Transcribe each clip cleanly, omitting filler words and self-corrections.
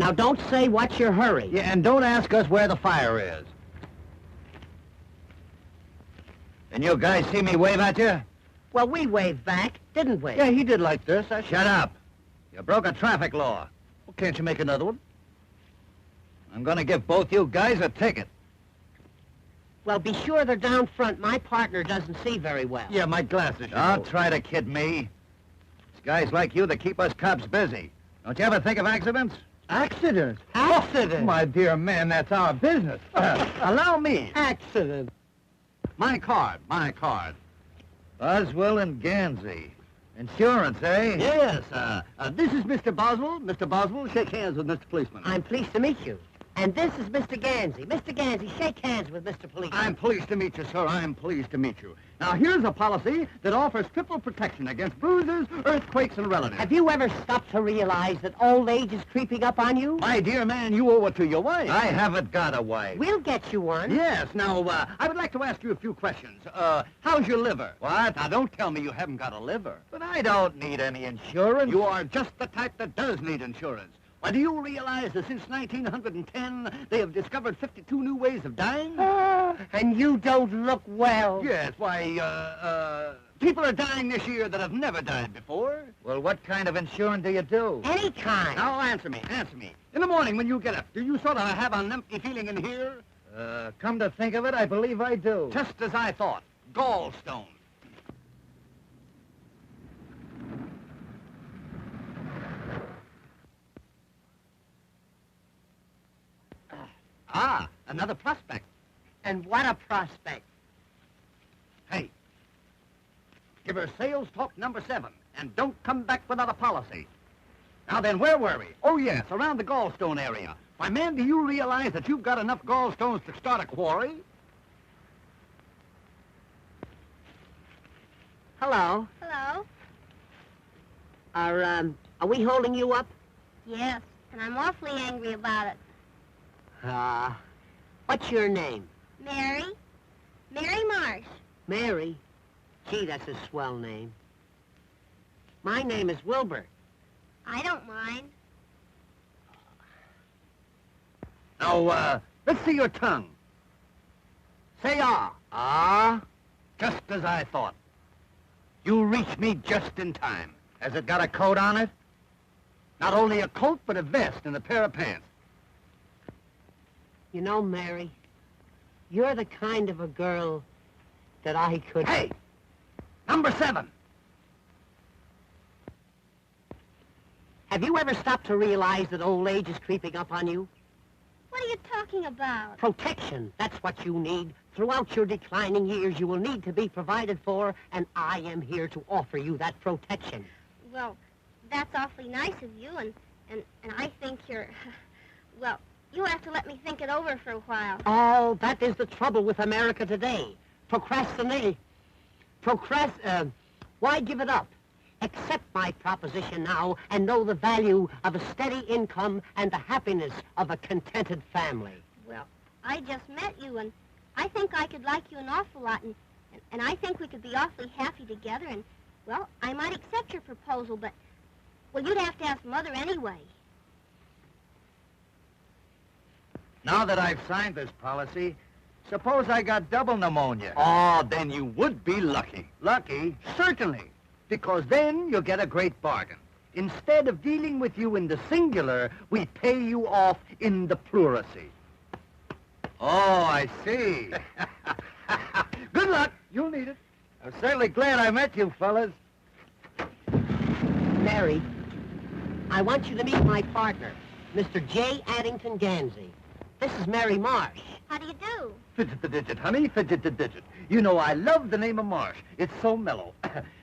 Now, don't say what's your hurry. Yeah, and don't ask us where the fire is. And you guys see me wave at you? Well, we waved back, didn't we? Yeah, he did like this. Shut up. You broke a traffic law. Well, can't you make another one? I'm gonna give both you guys a ticket. Well, be sure they're down front. My partner doesn't see very well. Yeah, my glasses. Don't try to kid me. It's guys like you that keep us cops busy. Don't you ever think of accidents? Accidents? Accident? Oh, my dear man, that's our business. Allow me. Accident. My card. Boswell and Gansey. Insurance, eh? Yes, this is Mr. Boswell. Mr. Boswell, shake hands with Mr. Policeman. I'm pleased to meet you. And this is Mr. Gansey. Mr. Gansey, shake hands with Mr. Policeman. I'm pleased to meet you, sir. I'm pleased to meet you. Now, here's a policy that offers triple protection against bruises, earthquakes, and relatives. Have you ever stopped to realize that old age is creeping up on you? My dear man, you owe it to your wife. I haven't got a wife. We'll get you one. Yes, now, I would like to ask you a few questions. How's your liver? What? Now, don't tell me you haven't got a liver. But I don't need any insurance. You are just the type that does need insurance. Why, do you realize that since 1910, they have discovered 52 new ways of dying? And you don't look well. Yes, why, people are dying this year that have never died before. Well, what kind of insurance do you do? Any kind. Now, answer me. In the morning when you get up, do you sort of have an empty feeling in here? Come to think of it, I believe I do. Just as I thought. Gallstone. Ah, another prospect. And what a prospect. Hey, give her sales talk number 7, and don't come back without a policy. Now then, where were we? Oh, yes, around the gallstone area. Why, man, do you realize that you've got enough gallstones to start a quarry? Hello. Hello? Are we holding you up? Yes, and I'm awfully angry about it. What's your name? Mary? Mary Marsh. Mary? Gee, that's a swell name. My name is Wilbur. I don't mind. Now, let's see your tongue. Say ah. Ah? Just as I thought. You reached me just in time. Has it got a coat on it? Not only a coat, but a vest and a pair of pants. You know, Mary, you're the kind of a girl that I could... Hey! Number 7. Have you ever stopped to realize that old age is creeping up on you? What are you talking about? Protection, that's what you need. Throughout your declining years, you will need to be provided for, and I am here to offer you that protection. Well, that's awfully nice of you, and I think you're... Well, you have to let me think it over for a while. Oh, that is the trouble with America today. Why give it up? Accept my proposition now and know the value of a steady income and the happiness of a contented family. Well, I just met you, and I think I could like you an awful lot, and I think we could be awfully happy together, and, well, I might accept your proposal, but, well, you'd have to ask Mother anyway. Now that I've signed this policy, suppose I got double pneumonia. Oh, then you would be lucky. Lucky? Certainly, because then you'll get a great bargain. Instead of dealing with you in the singular, we pay you off in the pluracy. Oh, I see. Good luck. You'll need it. I'm certainly glad I met you, fellas. Mary, I want you to meet my partner, Mr. J. Addington Gansey. This is Mary Marsh. How do you do? Fidget the digit, honey, fidget the digit. You know I love the name of Marsh. It's so mellow.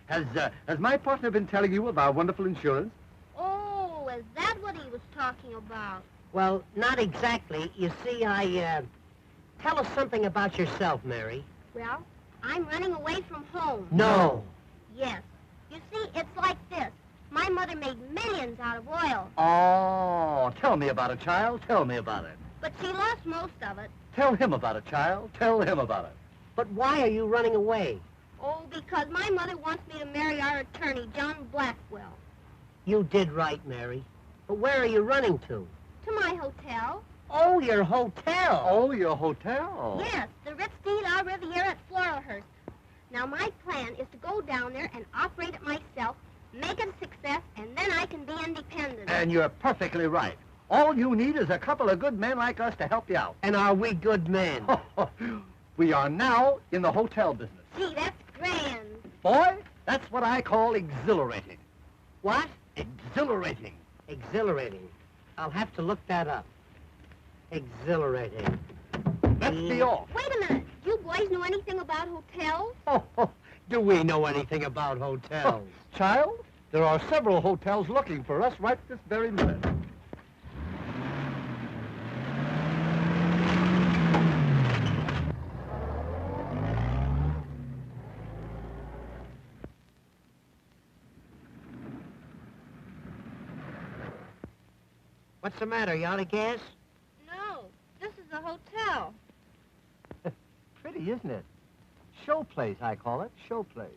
Has my partner been telling you of our wonderful insurance? Oh, is that what he was talking about? Well, not exactly. You see, tell us something about yourself, Mary. Well, I'm running away from home. No. Yes. You see, it's like this. My mother made millions out of oil, Oh, tell me about it, child. Tell me about it. but she lost most of it. Tell him about it, child. Tell him about it. But why are you running away? Oh, because my mother wants me to marry our attorney, John Blackwell. You did right, Mary. But where are you running to? To my hotel. Oh, your hotel. Oh, your hotel. Yes, the Ritz de la Riviera at Floralhurst. Now, my plan is to go down there and operate it myself, make it a success, and then I can be independent. And you're perfectly right. All you need is a couple of good men like us to help you out. And are we good men? We are now in the hotel business. Gee, that's grand. Boy, that's what I call exhilarating. What? Exhilarating. Exhilarating. I'll have to look that up. Exhilarating. Let's be off. Wait a minute. Do you boys know anything about hotels? Do we know anything about hotels? Child, there are several hotels looking for us right this very minute. What's the matter? You out of gas? No, this is a hotel. Pretty, isn't it? Show place, I call it. Show place.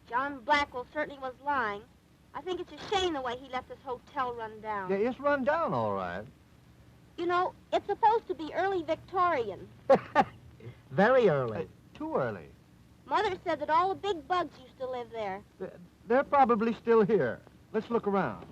John Blackwell certainly was lying. I think it's a shame the way he let this hotel run down. Yeah, it's run down all right. You know, it's supposed to be early Victorian. Very early. Too early. Mother said that all the big bugs used to live there. They're probably still here. Let's look around.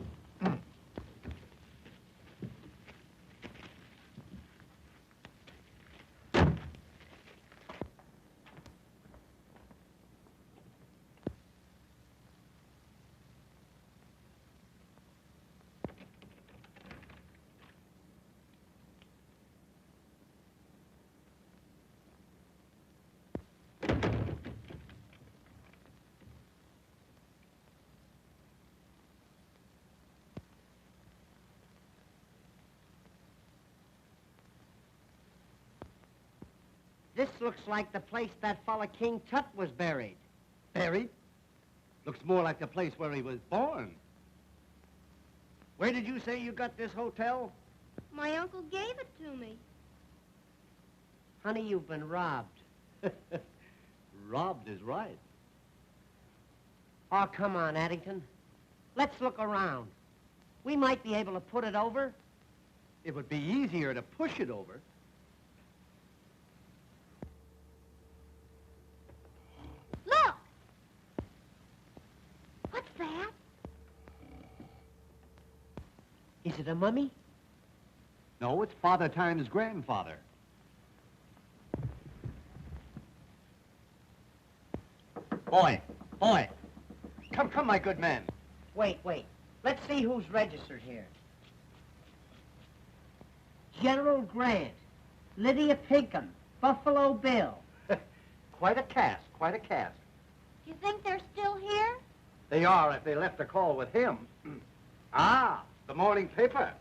This looks like the place that fella King Tut was buried. Buried? Looks more like the place where he was born. Where did you say you got this hotel? My uncle gave it to me. Honey, you've been robbed. Robbed is right. Oh, come on, Addington. Let's look around. We might be able to put it over. It would be easier to push it over. Look! What's that? Is it a mummy? No, it's Father Time's grandfather. Boy, come, my good man. Wait. Let's see who's registered here. General Grant, Lydia Pinkham, Buffalo Bill. Quite a cast. Do you think they're still here? They are if they left a call with him. Ah, the morning paper.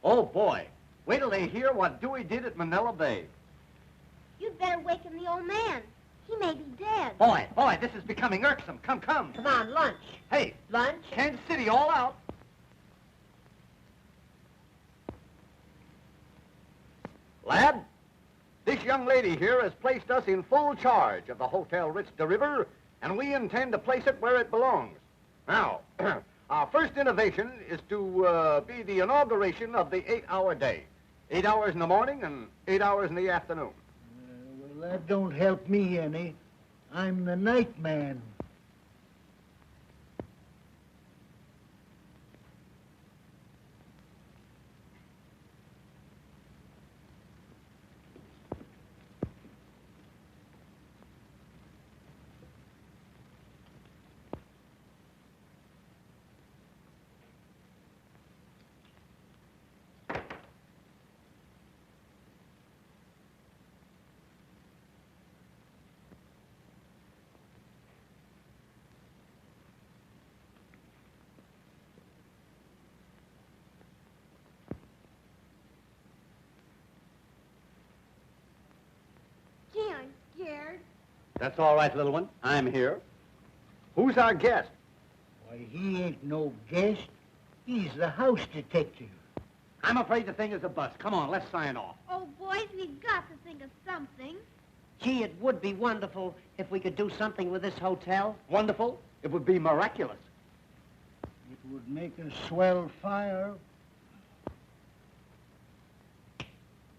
Oh, boy. Wait till they hear what Dewey did at Manila Bay. You'd better waken the old man. He may be dead. Boy, this is becoming irksome. Come. Come on, lunch. Hey, Lunch? Kansas City all out. Lad, this young lady here has placed us in full charge of the Hotel Ritz de River, and we intend to place it where it belongs. Now, our first innovation is to be the inauguration of the 8-hour day. 8 hours in the morning and 8 hours in the afternoon. Well, that don't help me any. I'm the night man. Gee, I'm scared. That's all right, little one. I'm here. Who's our guest? Why, he ain't no guest. He's the house detective. I'm afraid the thing is a bust. Come on, let's sign off. Oh, boys, we've got to think of something. Gee, it would be wonderful if we could do something with this hotel. Wonderful? It would be miraculous. It would make a swell fire.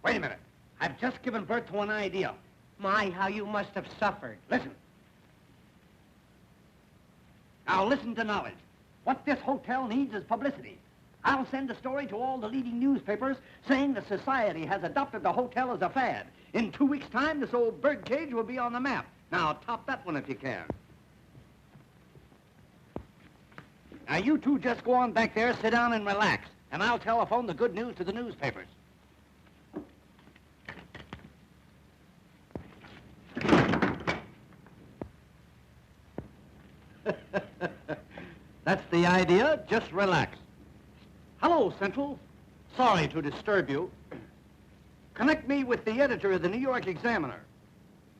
Wait a minute. I've just given birth to an idea. My, how you must have suffered. Listen. Now listen to knowledge. What this hotel needs is publicity. I'll send a story to all the leading newspapers saying the society has adopted the hotel as a fad. In 2 weeks' time, this old birdcage will be on the map. Now, top that one if you can. Now, you two just go on back there, sit down and relax, and I'll telephone the good news to the newspapers. That's the idea. Just relax. Hello, Central. Sorry to disturb you. Connect me with the editor of the New York Examiner.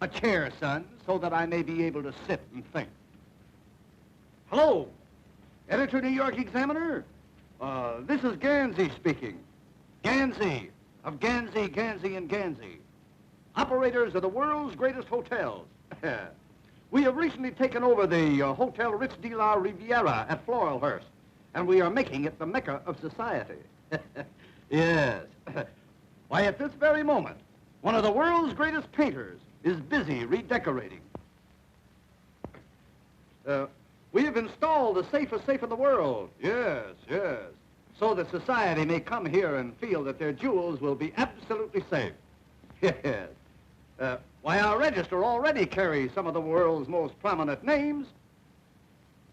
A chair, son, so that I may be able to sit and think. Hello, editor, New York Examiner. This is Gansey speaking. Gansey, of Gansey, Gansey, and Gansey. Operators of the world's greatest hotels. We have recently taken over the Hotel Ritz de la Riviera at Floralhurst, and we are making it the mecca of society. Yes. Why, at this very moment, one of the world's greatest painters is busy redecorating. We have installed the safest safe in the world. Yes, yes. So that society may come here and feel that their jewels will be absolutely safe. Yes. Why, our register already carries some of the world's most prominent names.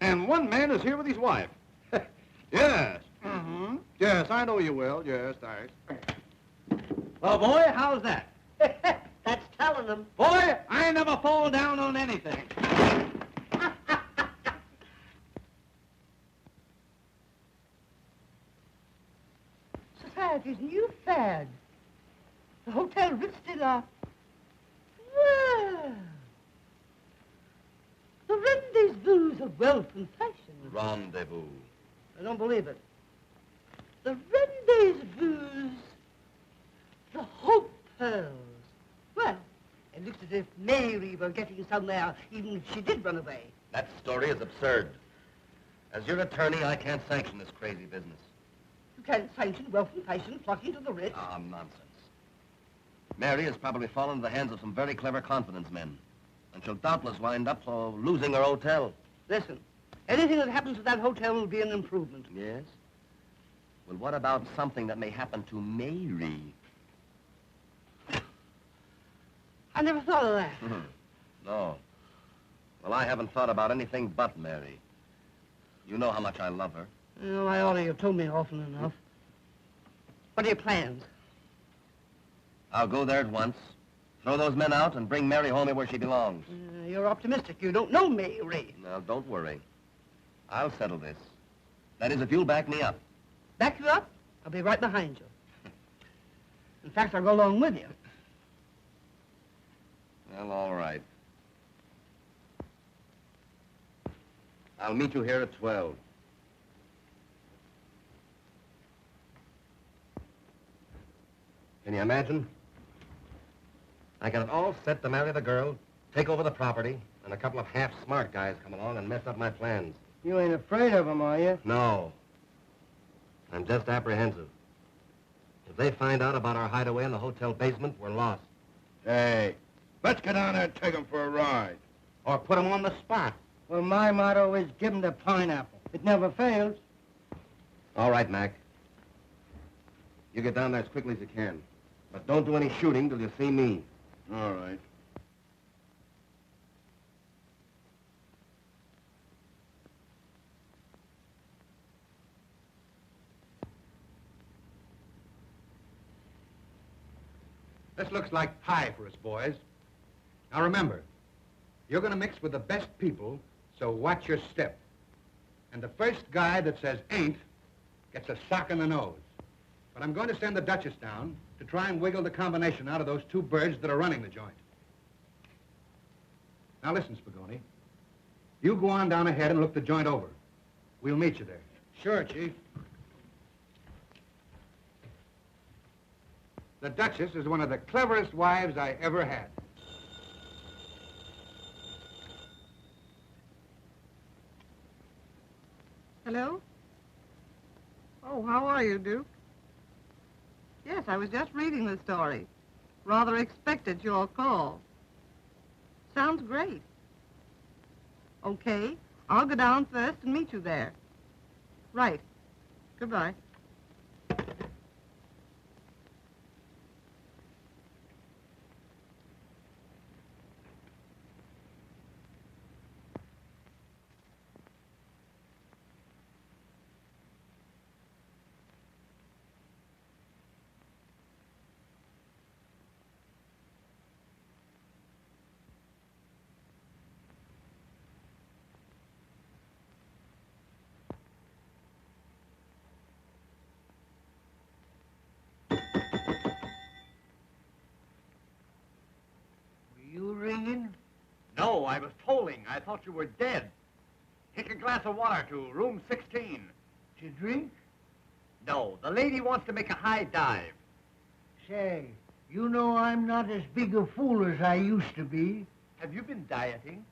And one man is here with his wife. Yes. Mm-hmm. Yes, I know you will. Yes, thanks. Well, boy, how's that? That's telling them. Boy, I never fall down on anything. Society's new fad. The Hotel Ritz de la... Well, the rendezvous of wealth and fashion. Rendezvous. I don't believe it. The rendezvous, the hotels. Well, it looks as if Mary were getting somewhere, even if she did run away. That story is absurd. As your attorney, I can't sanction this crazy business. You can't sanction wealth and fashion flocking to the Ritz. Ah, nonsense. Mary has probably fallen into the hands of some very clever confidence men. And she'll doubtless wind up losing her hotel. Listen, anything that happens to that hotel will be an improvement. Yes? Well, what about something that may happen to Mary? I never thought of that. No. Well, I haven't thought about anything but Mary. You know how much I love her. Oh, I ought to have told me often enough. What are your plans? I'll go there at once, throw those men out, and bring Mary home where she belongs. You're optimistic. You don't know Mary. Now, don't worry. I'll settle this. That is, if you'll back me up. Back you up? I'll be right behind you. In fact, I'll go along with you. Well, all right. I'll meet you here at 12. Can you imagine? I got it all set to marry the girl, take over the property, and a couple of half-smart guys come along and mess up my plans. You ain't afraid of them, are you? No. I'm just apprehensive. If they find out about our hideaway in the hotel basement, we're lost. Hey, let's get down there and take them for a ride. Or put them on the spot. Well, my motto is give 'em the pineapple. It never fails. All right, Mac. You get down there as quickly as you can. But don't do any shooting till you see me. All right. This looks like pie for us, boys. Now remember, you're going to mix with the best people, so watch your step. And the first guy that says ain't gets a sock in the nose. But I'm going to send the Duchess down to try and wiggle the combination out of those two birds that are running the joint. Now listen, Spagoni. You go on down ahead and look the joint over. We'll meet you there. Sure, Chief. The Duchess is one of the cleverest wives I ever had. Hello? Oh, how are you, Duke? Yes, I was just reading the story. Rather expected your call. Sounds great. Okay, I'll go down first and meet you there. Right. Goodbye. You ringing? No, I was tolling. I thought you were dead. Take a glass of water to room 16. To drink? No, the lady wants to make a high dive. Say, you know I'm not as big a fool as I used to be. Have you been dieting?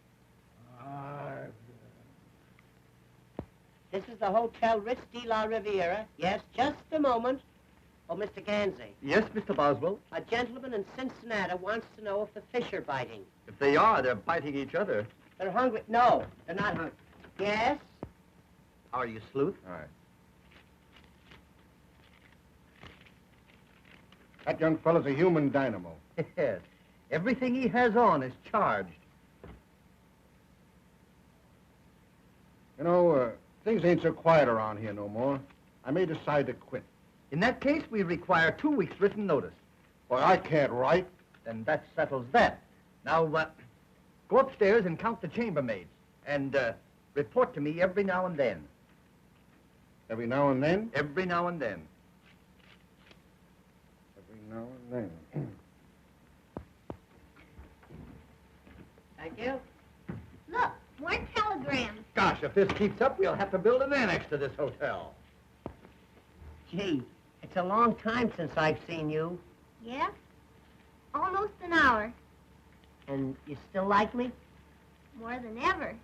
This is the Hotel Ritz de la Riviera. Yes, just a moment. Oh, Mr. Gansey, Yes, Mr. Boswell. a gentleman in Cincinnati wants to know if the fish are biting. If they are, they're biting each other. They're hungry. No, they're not hungry. Yes? How are you, Sleuth? All right. That young fella's a human dynamo. Yes. Everything he has on is charged. You know, things ain't so quiet around here no more. I may decide to quit. In that case, we require 2 weeks' written notice. Well, I can't write. Then that settles that. Now, go upstairs and count the chambermaids. And report to me every now and then. Every now and then? Every now and then. Every now and then. Thank you. Look, more telegrams. Gosh, if this keeps up, we'll have to build an annex to this hotel. Gee, it's a long time since I've seen you. Yeah? Almost an hour. And you still like me? More than ever.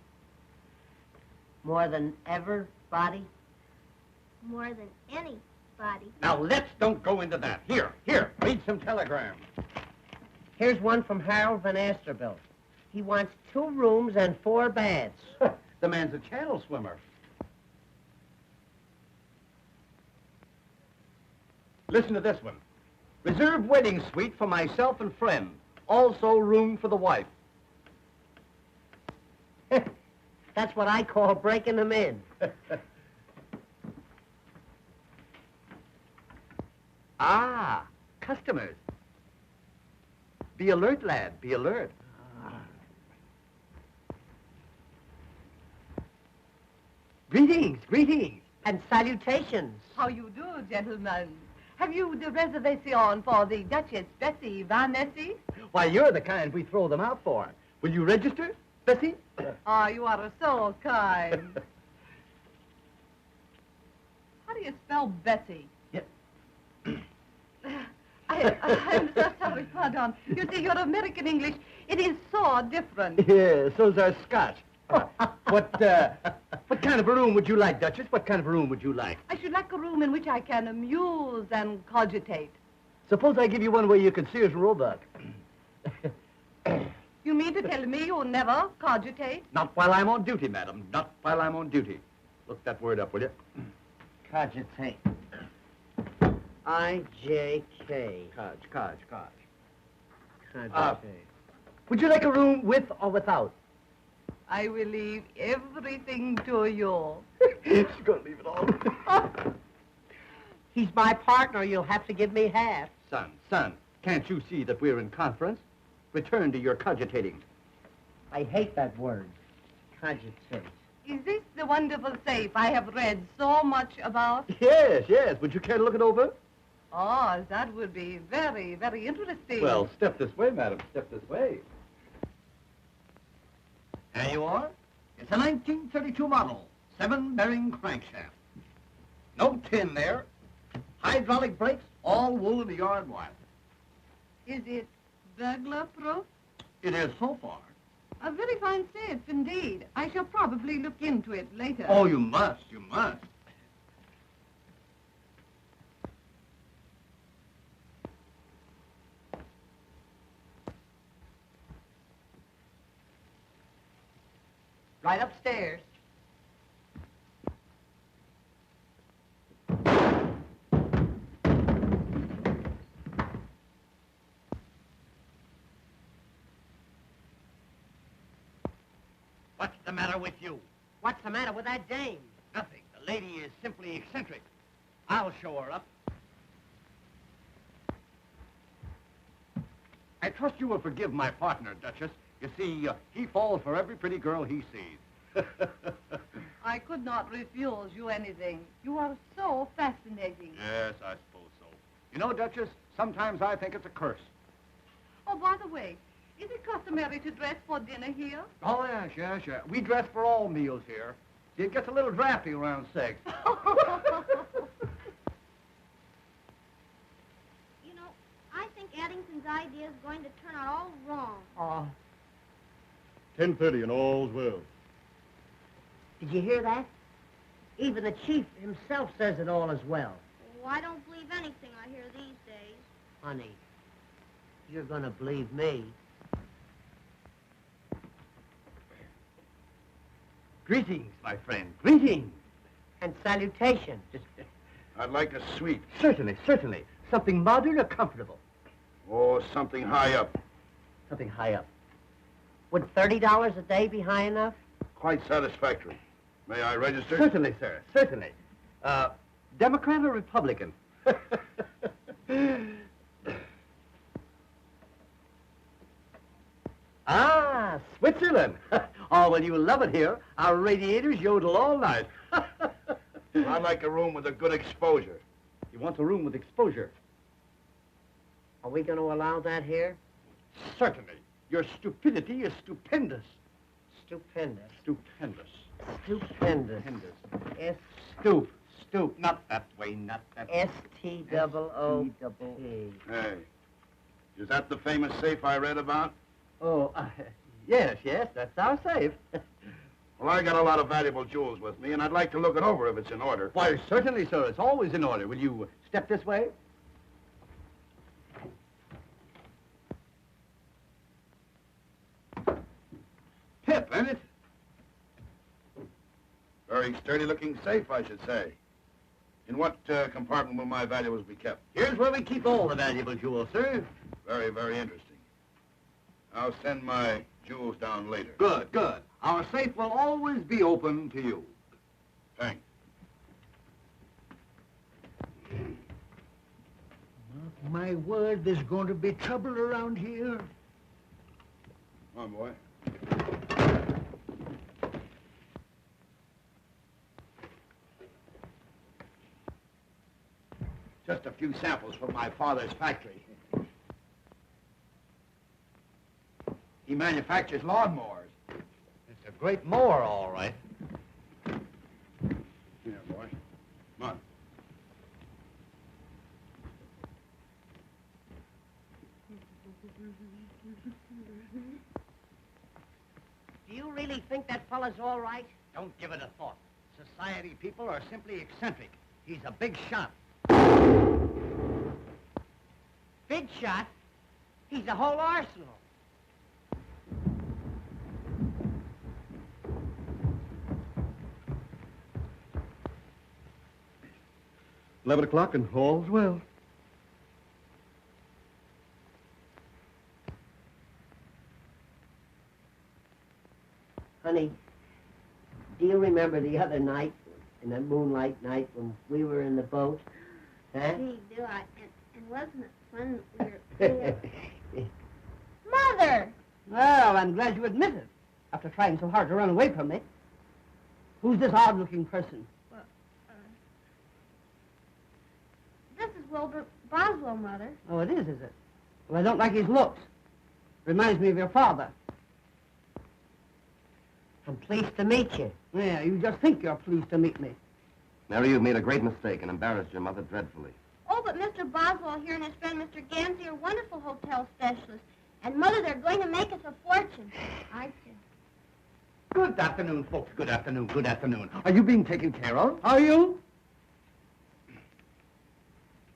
More than ever, Body? More than anybody. Now, let's don't go into that. Here, read some telegrams. Here's one from Harold Van Asterbilt. He wants 2 rooms and 4 baths. The man's a channel swimmer. Listen to this one. Reserve wedding suite for myself and friend. Also room for the wife. That's what I call breaking them in. Ah, customers. Be alert, lad, be alert. Greetings, greetings. And salutations. How you do, gentlemen? Have you the reservation for the Duchess Bessie Van Nessy? Why, you're the kind we throw them out for. Will you register, Bessie? Ah, you are so kind. How do you spell Bessie? Yeah. I'm so sorry, pardon. You see, your American English, it is so different. Yeah, so's our Scotch. What kind of a room would you like, Duchess? What kind of a room would you like? I should like a room in which I can amuse and cogitate. Suppose I give you one where you can Sears and Roebuck. You mean to tell me you never cogitate? Not while I'm on duty, madam. Not while I'm on duty. Look that word up, will you? Cogitate. I-J-K. Codge. Cogitate. Would you like a room with or without? I will leave everything to you. She's gonna leave it all. He's my partner. You'll have to give me half. Son, can't you see that we're in conference? Return to your cogitating. I hate that word. Cogitate. Is this the wonderful safe I have read so much about? Yes. Would you care to look it over? Oh, that would be very, very interesting. Well, step this way, madam. Step this way. There you are. It's a 1932 model, 7-bearing crankshaft. No tin there. Hydraulic brakes, all wool of the yard wire. Is it burglar-proof? It is so far. A very fine safe, indeed. I shall probably look into it later. Oh, you must. on. Right upstairs. What's the matter with you? What's the matter with that dame? Nothing. The lady is simply eccentric. I'll show her up. I trust you will forgive my partner, Duchess. You see, he falls for every pretty girl he sees. I could not refuse you anything. You are so fascinating. Yes, I suppose so. You know, Duchess, sometimes I think it's a curse. Oh, by the way, is it customary to dress for dinner here? Oh, yes. We dress for all meals here. See, it gets a little drafty around 6. You know, I think Addington's idea is going to turn out all wrong. Oh, 10:30 and all's well. did you hear that? Even the chief himself says it all as well. Oh, I don't believe anything I hear these days. Honey, you're gonna believe me. Greetings, my friend. Greetings. And salutations. I'd like a suite. Certainly. Something modern or comfortable. Oh, something high up. Something high up. Would $30 a day be high enough? Quite satisfactory. May I register? Certainly, sir. Certainly. Democrat or Republican? Ah, Switzerland. Oh, well, you love it here. Our radiators yodel all night. I'd like a room with a good exposure. You want a room with exposure? Are we going to allow that here? Certainly. Your stupidity is stupendous. Stupendous. Stupendous. Stupendous. Stupendous. Stoop. Not that way, not that way. S-T-O-O-P. Hey, is that the famous safe I read about? Oh, yes, that's our safe. Well, I got a lot of valuable jewels with me, and I'd like to look it over if it's in order. Why, certainly, sir. It's always in order. Will you step this way? Pip, ain't it? Very sturdy-looking safe, I should say. In what compartment will my valuables be kept? Here's where we keep all the valuable jewels, sir. Very, very interesting. I'll send my jewels down later. Good. Our safe will always be open to you. Thanks. My word, there's going to be trouble around here. Come on, boy. Just a few samples from my father's factory. He manufactures lawnmowers. It's a great mower, all right. Here, boy. Come on. Do you really think that fella's all right? Don't give it a thought. Society people are simply eccentric. He's a big shot. Big shot? He's a whole arsenal. $11 o'clock and all's well. Honey, do you remember the other night, in that moonlight night when we were in the boat? Huh? Gee, do I? And wasn't it fun that we were there? Mother! Well, I'm glad you admit it, after trying so hard to run away from me. Who's this odd-looking person? This is Wilbur Boswell, Mother. Oh, it is it? Well, I don't like his looks. Reminds me of your father. I'm pleased to meet you. Yeah, you just think you're pleased to meet me. Mary, you've made a great mistake and embarrassed your mother dreadfully. Oh, but Mr. Boswell here and his friend Mr. Gansey are wonderful hotel specialists. And, Mother, they're going to make us a fortune. I see. Good afternoon, folks. Good afternoon. Good afternoon. Are you being taken care of? Are you?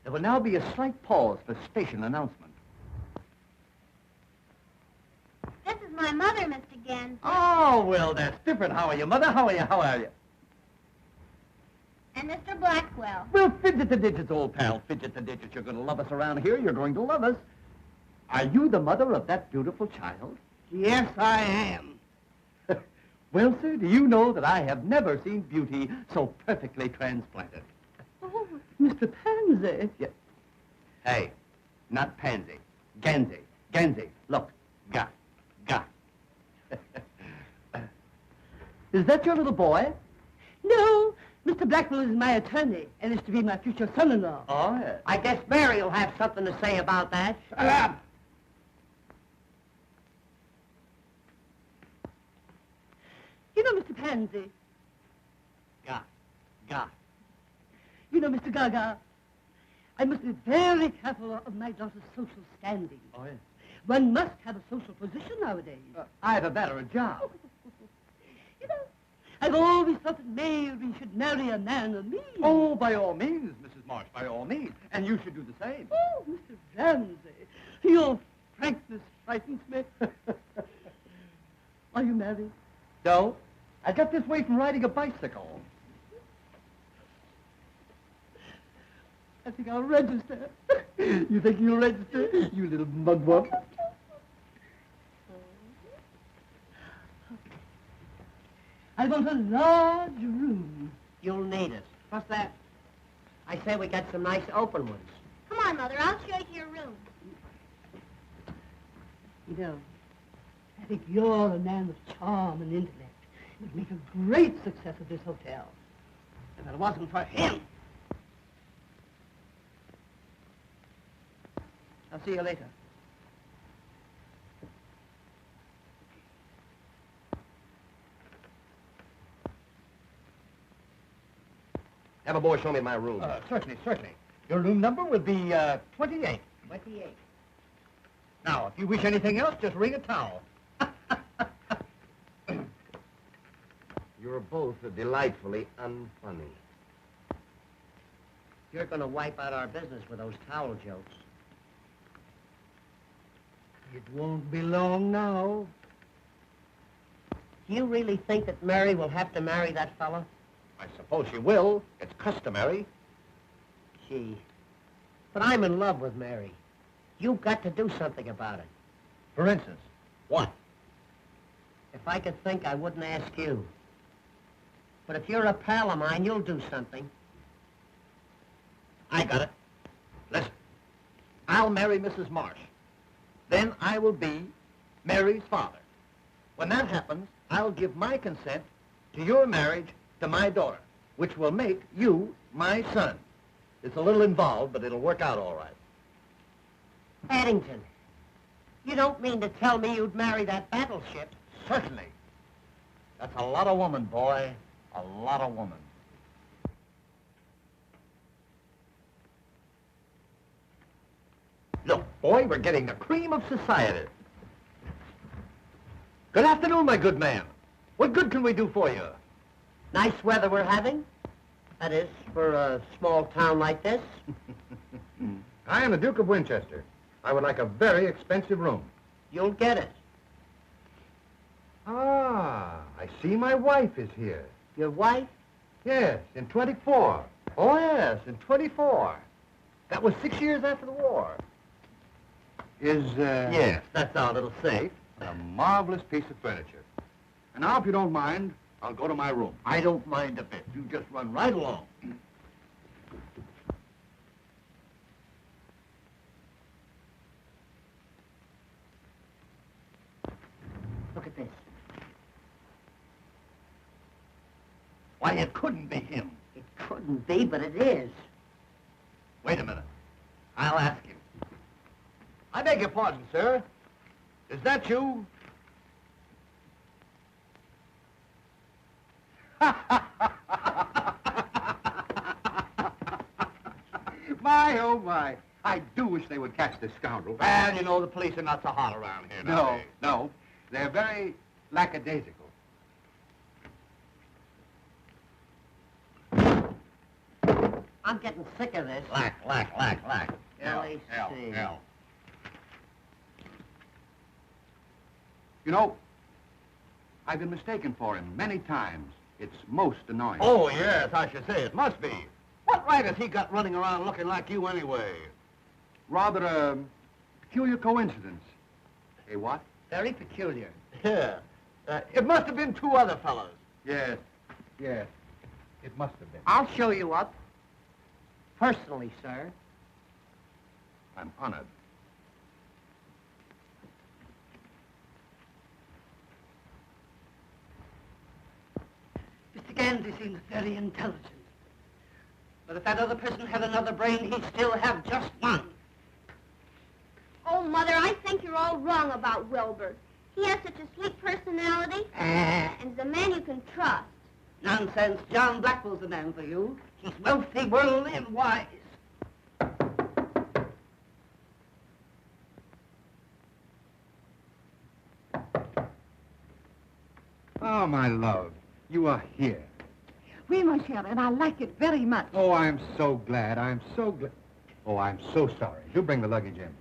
There will now be a slight pause for station announcement. This is my mother, Mr. Gans. Oh, well, that's different. How are you, Mother? How are you? How are you? And Mr. Blackwell. Well, fidget the digits, old pal. Fidget the digits. You're going to love us around here. You're going to love us. Are you the mother of that beautiful child? Yes, I am. Well, sir, do you know that I have never seen beauty so perfectly transplanted? Oh, Mr. Pansy. Yeah. Hey, not pansy. Gansy. Gansy. Look. Ga. Ga. Is that your little boy? No, Mr. Blackwell is my attorney and is to be my future son-in-law. Oh, yes. I guess Mary will have something to say about that. Shut up! You know, Mr. Pansy. Ga. Ga. You know, Mr. Gaga. I must be very careful of my daughter's social standing. Oh, yes. One must have a social position nowadays. Either that or a job. You know, I've always thought that Mary should marry a man of means. Oh, by all means, Mrs. Marsh, by all means. And you should do the same. Oh, Mr. Ramsey, your frankness frightens me. Are you married? No, I got this way from riding a bicycle. I think I'll register. You think you'll register, you little mugwump? I want a large room. You'll need it. What's that? I say we got some nice open ones. Come on, Mother. I'll show you your room. You know, I think you're a man of charm and intellect. You'd make a great success of this hotel. If it wasn't for him. I'll see you later. Have a boy show me my room. Certainly, certainly. Your room number will be 28. 28. Now, if you wish anything else, just ring a towel. You're both delightfully unfunny. You're going to wipe out our business with those towel jokes. It won't be long now. Do you really think that Mary will have to marry that fella? I suppose she will. It's customary. Gee. But I'm in love with Mary. You've got to do something about it. For instance, what? If I could think, I wouldn't ask you. But if you're a pal of mine, you'll do something. I got it. Listen, I'll marry Mrs. Marsh. Then I will be Mary's father. When that happens, I'll give my consent to your marriage to my daughter, which will make you my son. It's a little involved, but it'll work out all right. Paddington, you don't mean to tell me you'd marry that battleship? Certainly. That's a lot of woman, boy. A lot of woman. Look, boy, we're getting the cream of society. Good afternoon, my good man. What good can we do for you? Nice weather we're having. That is, for a small town like this. I am the Duke of Winchester. I would like a very expensive room. You'll get it. Ah, I see my wife is here. Your wife? Yes, in 24. Oh, yes, in 24. That was 6 years after the war. Yes, that's our little safe. A marvelous piece of furniture. And now, if you don't mind, I'll go to my room. I don't mind a bit. You just run right along. Look at this. Why, it couldn't be him. It couldn't be, but it is. Wait a minute. I'll ask him. I beg your pardon, sir. Is that you? My, oh, my. I do wish they would catch this scoundrel. Well, you know, the police are not so hot around here No, nowadays. no. They're very lackadaisical. I'm getting sick of this. Lack. L.A.C. L. You know, I've been mistaken for him many times. It's most annoying. Oh, yes, I should say it must be. What right has he got running around looking like you anyway? Rather a peculiar coincidence. Hey, what? Very peculiar. Yeah. It must have been two other fellows. Yes. It must have been. I'll show you up. Personally, sir. I'm honored. Mr. Gandy seems very intelligent. But if that other person had another brain, he'd still have just one. Oh, Mother, I think you're all wrong about Wilbur. He has such a sweet personality, and he's a man you can trust. Nonsense. John Blackwell's the man for you. He's wealthy, worldly, and wise. Oh, my love, you are here. Oui, mon cher, and I like it very much. Oh, I'm so glad. I'm so glad. Oh, I'm so sorry. Do bring the luggage in.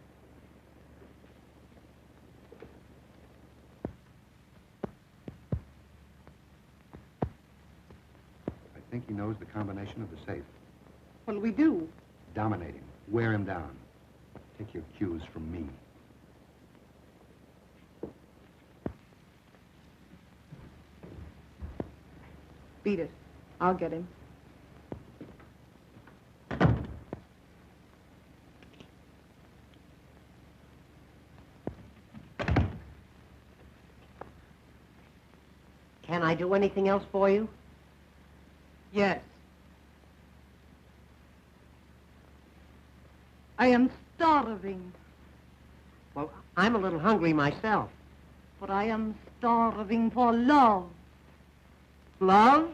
I think he knows the combination of the safe. What'll we do? Dominate him. Wear him down. Take your cues from me. Beat it. I'll get him. Can I do anything else for you? Yes. I am starving, Well, I'm a little hungry myself. but I am starving for love. Love?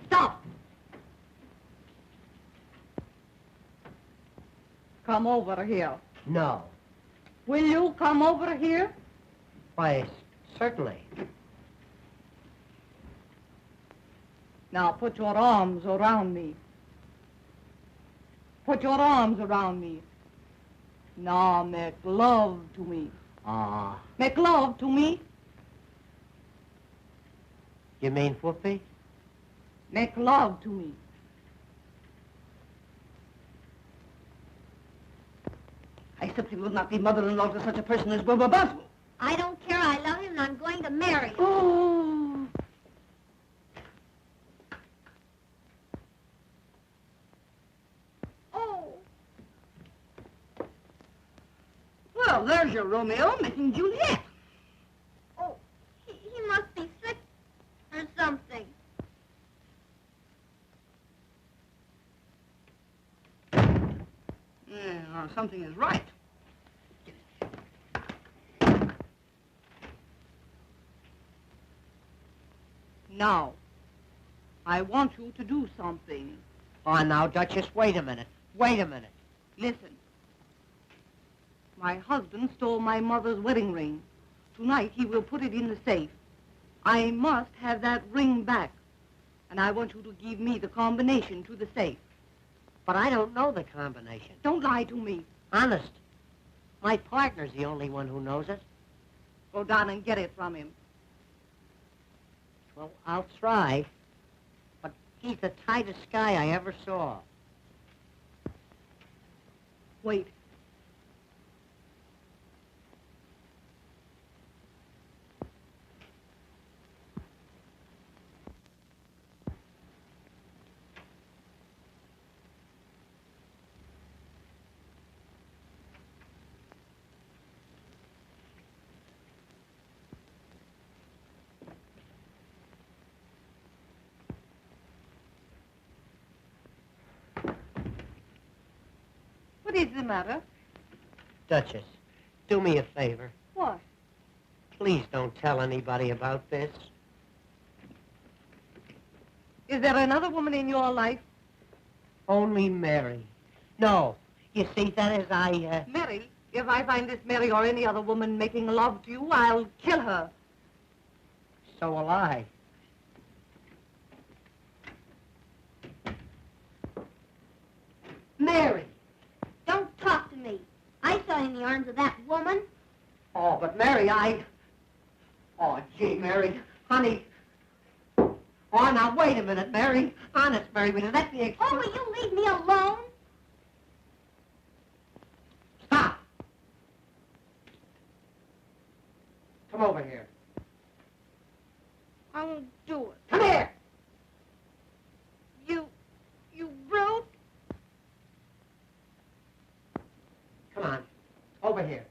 Stop! Come over here. No. Will you come over here? Why, certainly. Now put your arms around me. Put your arms around me. Now make love to me. Make love to me. You mean whoopee? Make love to me. I simply will not be mother-in-law to such a person as Wilbur Boswell. I don't care. I love him, and I'm going to marry him. Oh. Oh. Well, there's your Romeo making Juliet. Oh, he must be sick or something. Yeah, something is right. Now, I want you to do something. Oh, now, Duchess, wait a minute. Wait a minute. Listen. My husband stole my mother's wedding ring. Tonight he will put it in the safe. I must have that ring back. And I want you to give me the combination to the safe. But I don't know the combination. Don't lie to me. Honest. My partner's the only one who knows it. Go down and get it from him. Well, I'll try. But he's the tightest guy I ever saw. Wait. What is the matter? Duchess, do me a favor. What? Please don't tell anybody about this. Is there another woman in your life? Only Mary. No. You see, that is, Mary? If I find this Mary or any other woman making love to you, I'll kill her. So will I. arms of that woman. Oh, but Mary, Oh, gee, Mary. Honey. Oh, now, wait a minute, Mary. Honest, Mary, will you let me Oh, will you leave me alone? Stop! Come over here. I won't do it. Come here! You brute. Come on. Over here.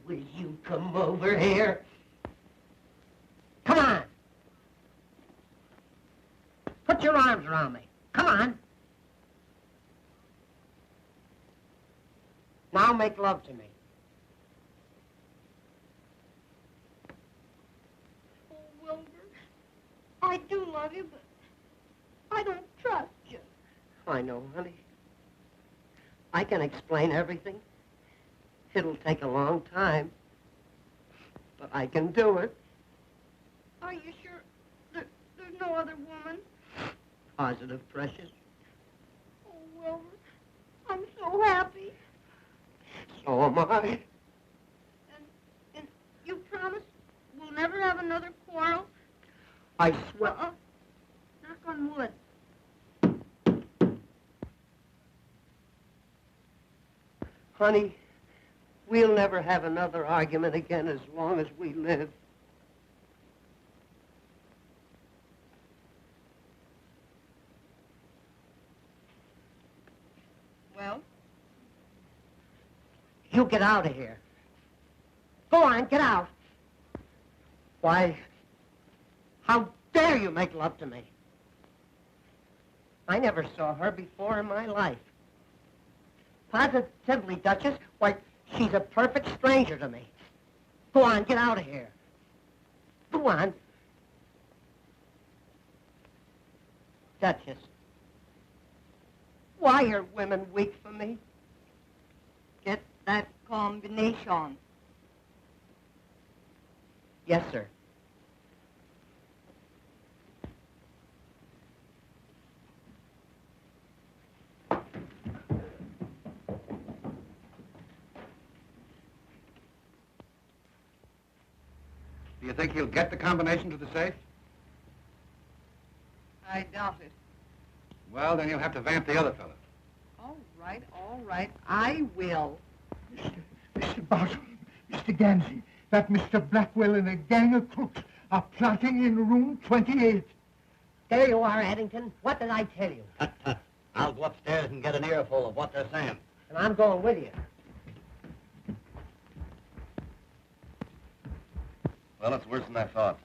Will you come over here? Come on! Put your arms around me. Come on. Now make love to me. Oh, Wilbur, I do love you, but I don't trust you. I know, honey. I can explain everything. It'll take a long time, but I can do it. Are you sure there's no other woman? Positive, precious. Oh, Wilbur, I'm so happy. So am I. And you promise we'll never have another quarrel? I swear. Knock on wood. Honey, we'll never have another argument again as long as we live. Well? You get out of here. Go on, get out. Why, how dare you make love to me? I never saw her before in my life. Positively, Duchess, why, she's a perfect stranger to me. Go on, get out of here. Go on. Duchess, why are women weak for me? Get that combination. Yes, sir. Do you think he'll get the combination to the safe? I doubt it. Well, then you'll have to vamp the other fella. All right. I will. Mr. Barton, Mr. Gansey, that Mr. Blackwell and a gang of crooks are plotting in room 28. There you are, Addington. What did I tell you? I'll go upstairs and get an earful of what they're saying. And I'm going with you. Well, it's worse than I thought.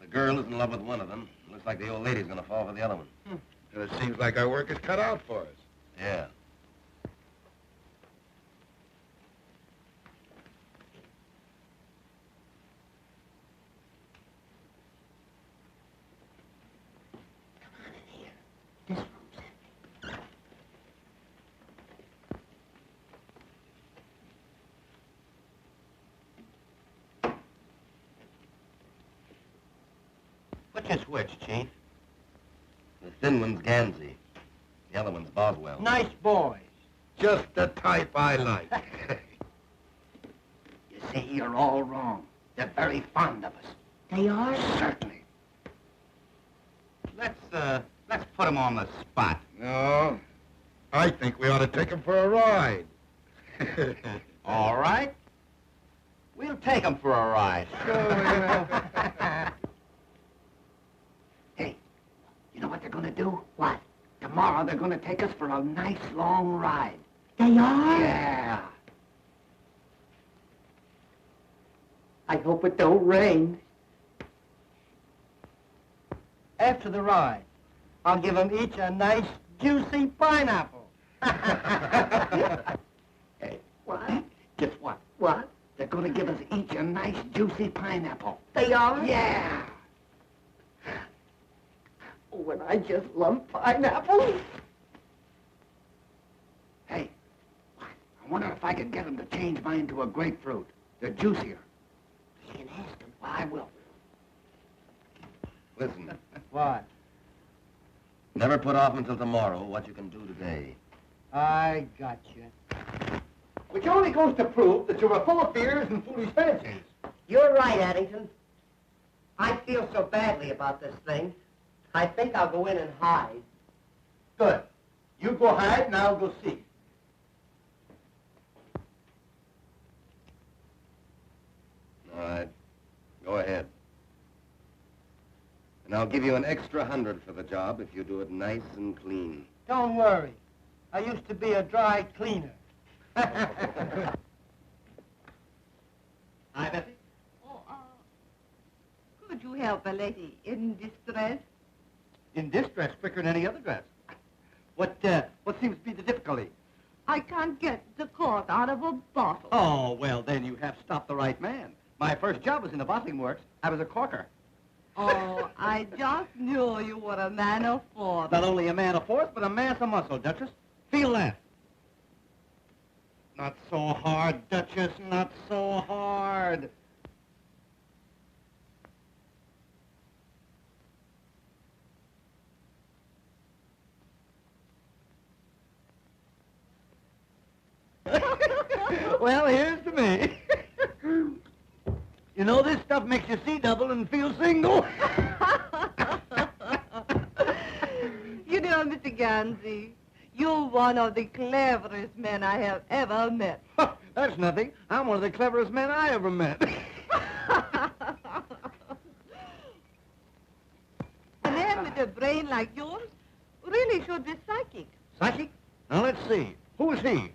The girl is in love with one of them. Looks like the old lady's gonna fall for the other one. And it seems like our work is cut out for us. Yeah. This room's empty. Which is which, Chief? The thin one's Gansey. The other one's Boswell. Nice boys. Just the type I like. You see, you're all wrong. They're very fond of us. They are? Certainly. Let's put them on the spot. No, I think we ought to take him for a ride. All right. We'll take them for a ride. Hey, you know what they're going to do? What? Tomorrow they're going to take us for a nice long ride. They are? Yeah. I hope it don't rain. After the ride, I'll give them each a nice, juicy pineapple. Hey, What? guess what? What? They're going to give us each a nice, juicy pineapple. They are? Yeah. Oh, and I just love pineapples. Hey, I wonder if I could get them to change mine to a grapefruit. They're juicier. You can ask them. Well, I will. Listen, What? never put off until tomorrow what you can do today. I got you. Which only goes to prove that you were full of fears and foolish fancies. You're right, Addington. I feel so badly about this thing. I think I'll go in and hide. Good. You go hide and I'll go seek. All right. Go ahead. And I'll give you an extra 100 for the job if you do it nice and clean. Don't worry. I used to be a dry cleaner. Hi, Bessie. Oh, could you help a lady in distress? In this dress quicker than any other dress. What seems to be the difficulty? I can't get the cork out of a bottle. Oh, well, then you have stopped the right man. My first job was in the bottling works. I was a corker. Oh, I just knew you were a man of force. Not only a man of force, but a mass of muscle, Duchess. Feel that. Not so hard, Duchess, not so hard. Well, here's to me. You know, this stuff makes you see double and feel single. You know, Mr. Gansey, you're one of the cleverest men I have ever met. That's nothing. I'm one of the cleverest men I ever met. A man with a brain like yours really should be psychic. Psychic? Now, let's see. Who is he?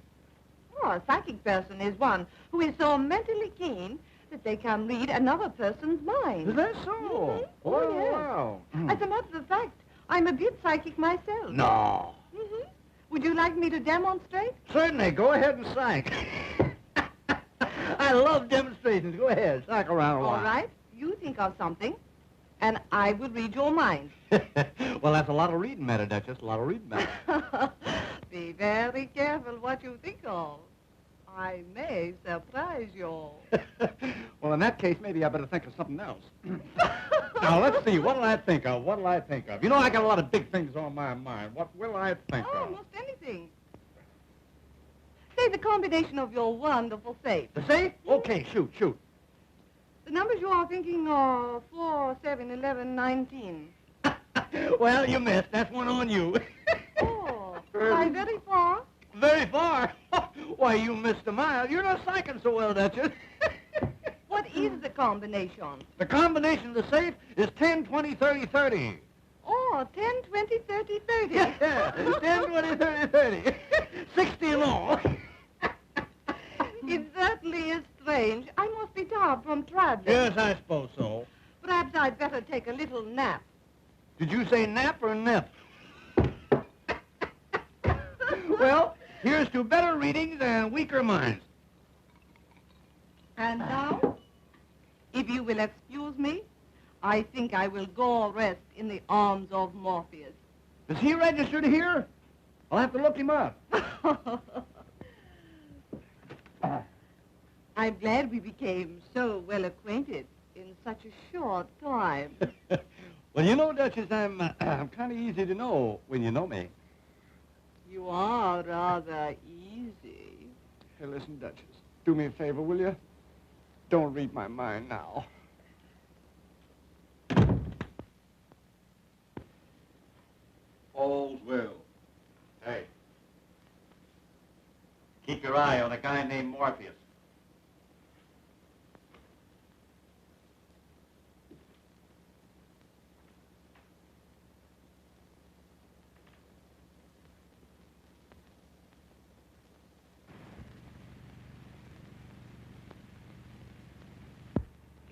Oh, a psychic person is one who is so mentally keen that they can read another person's mind. Is that so? Mhm. Oh, yes. wow. As a matter of fact, I'm a bit psychic myself. No. Mm-hmm. Would you like me to demonstrate? Certainly. Go ahead and psych. I love demonstrations. Go ahead. Psych around a while. All right. You think of something, and I will read your mind. Well, that's a lot of reading matter, Duchess. A lot of reading matter. Be very careful what you think of. I may surprise you. Well, in that case, maybe I better think of something else. Now, let's see. What'll I think of? What'll I think of? You know, I got a lot of big things on my mind. What will I think of? Almost anything. Say the combination of your wonderful safe. The safe? Okay, shoot. The numbers you are thinking are 4, 7, 11, 19. Well, you missed. That's one on you. Oh, am I very far? Very far. Why, you missed a mile. You're not psyching so well, Duchess. What is the combination? The combination of the safe is 10, 20, 30, 30. Oh, 10, 20, 30, 30. Yeah, 10, 20, 30, 30. 60 in all. It certainly is strange. I must be tired from traveling. Yes, I suppose so. Perhaps I'd better take a little nap. Did you say nap or nip? Well, here's to better readings and weaker minds. And now, if you will excuse me, I think I will go rest in the arms of Morpheus. Is he registered here? I'll have to look him up. I'm glad we became so well acquainted in such a short time. Well, you know, Duchess, I'm kind of easy to know when you know me. You are rather easy. Hey, listen, Duchess, do me a favor, will you? Don't read my mind now. All's well. Hey. Keep your eye on a guy named Morpheus.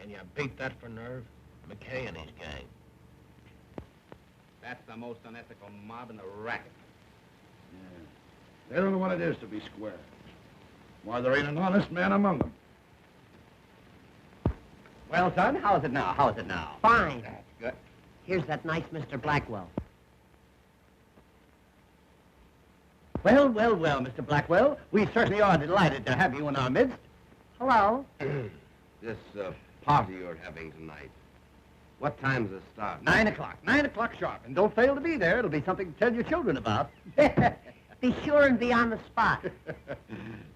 Can you beat that for nerve? McKay and his gang. That's the most unethical mob in the racket. Yeah. They don't know what it is to be square. Why, there ain't an honest man among them. Well, son, how's it now? How's it now? Fine. That's good. Here's that nice Mr. Blackwell. Well, Mr. Blackwell, we certainly are delighted to have you in our midst. Hello. This party you're having tonight, what time's it start? 9 o'clock. 9 o'clock sharp. And don't fail to be there. It'll be something to tell your children about. Be sure and be on the spot.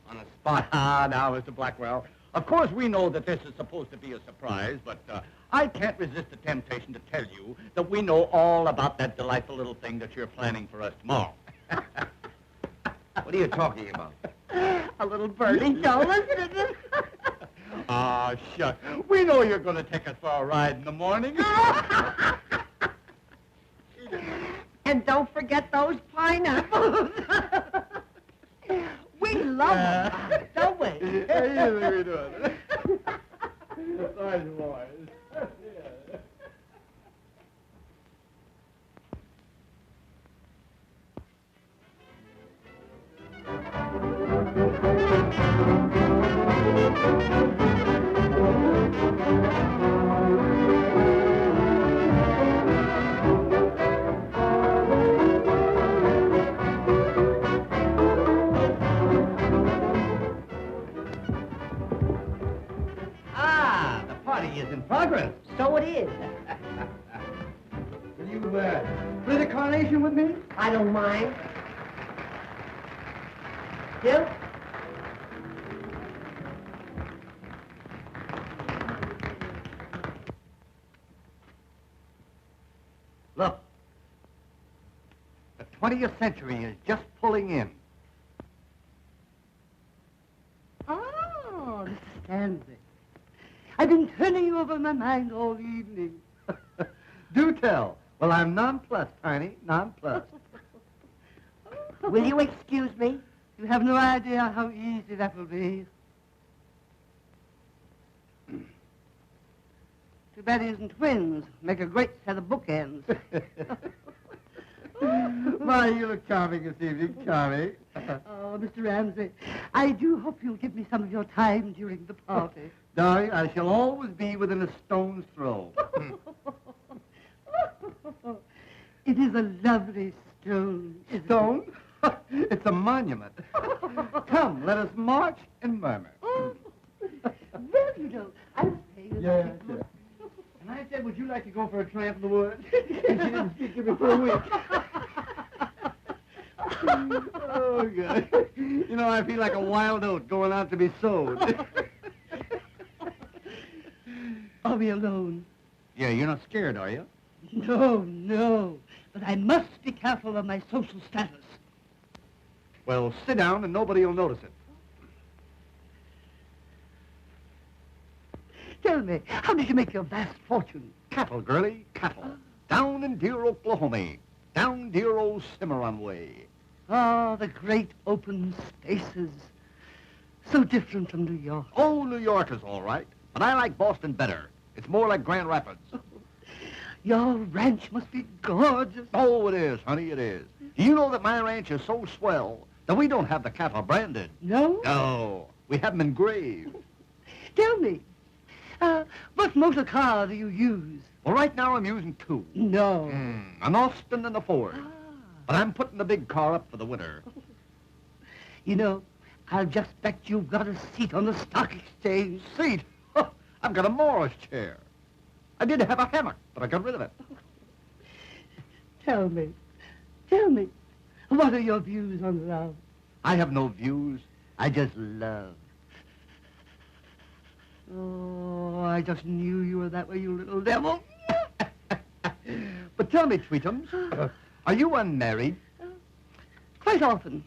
On the spot. Ah, now, Mr. Blackwell. Of course, we know that this is supposed to be a surprise, but I can't resist the temptation to tell you that we know all about that delightful little thing that you're planning for us tomorrow. What are you talking about? A little birdie doll, isn't it? Ah, shucks. We know you're going to take us for a ride in the morning. And don't forget those pineapples. We love them, don't we? Yeah, we do it. Nice boys. Ah, the party is in progress. So it is. Will you play the carnation with me? I don't mind. Bill? Look, the 20th century is just pulling in. Oh, Mr. Stanley. I've been turning over my mind all evening. Do tell. Well, I'm nonplussed, Tiny, nonplussed. Will you excuse me? You have no idea how easy that will be. Too bad he isn't twins. Make a great set of bookends. Why, you look charming this evening, charming. Oh, Mr. Ramsey, I do hope you'll give me some of your time during the party. Darling, I shall always be within a stone's throw. It is a lovely stone, isn't Stone? It's a monument. Come, let us march and murmur. Oh. Well, you know, I'll pay you. Yeah, sure. And I said, would you like to go for a tramp in the woods? And she didn't speak to me for a week. Oh, God. You know, I feel like a wild oat going out to be sowed. Are we alone? Yeah, you're not scared, are you? No, no. But I must be careful of my social status. Well, sit down and nobody will notice it. Tell me, how did you make your vast fortune? Cattle, girlie, cattle. Down in dear Oklahoma. Down dear old Cimarron way. Ah, the great open spaces. So different from New York. Oh, New York is all right, but I like Boston better. It's more like Grand Rapids. Your ranch must be gorgeous. Oh, it is, honey, it is. Do you know that my ranch is so swell that we don't have the cattle branded? No? No, we have them engraved. Tell me, what motor car do you use? Well, right now I'm using two. No. An Austin and a Ford. Ah. But I'm putting the big car up for the winter. You know, I'll just bet you've got a seat on the stock exchange. Seat? Huh, I've got a Morris chair. I did have a hammock, but I got rid of it. Tell me, what are your views on love? I have no views. I just love. Oh, I just knew you were that way, you little devil. But tell me, Tweetums, are you unmarried? Quite often.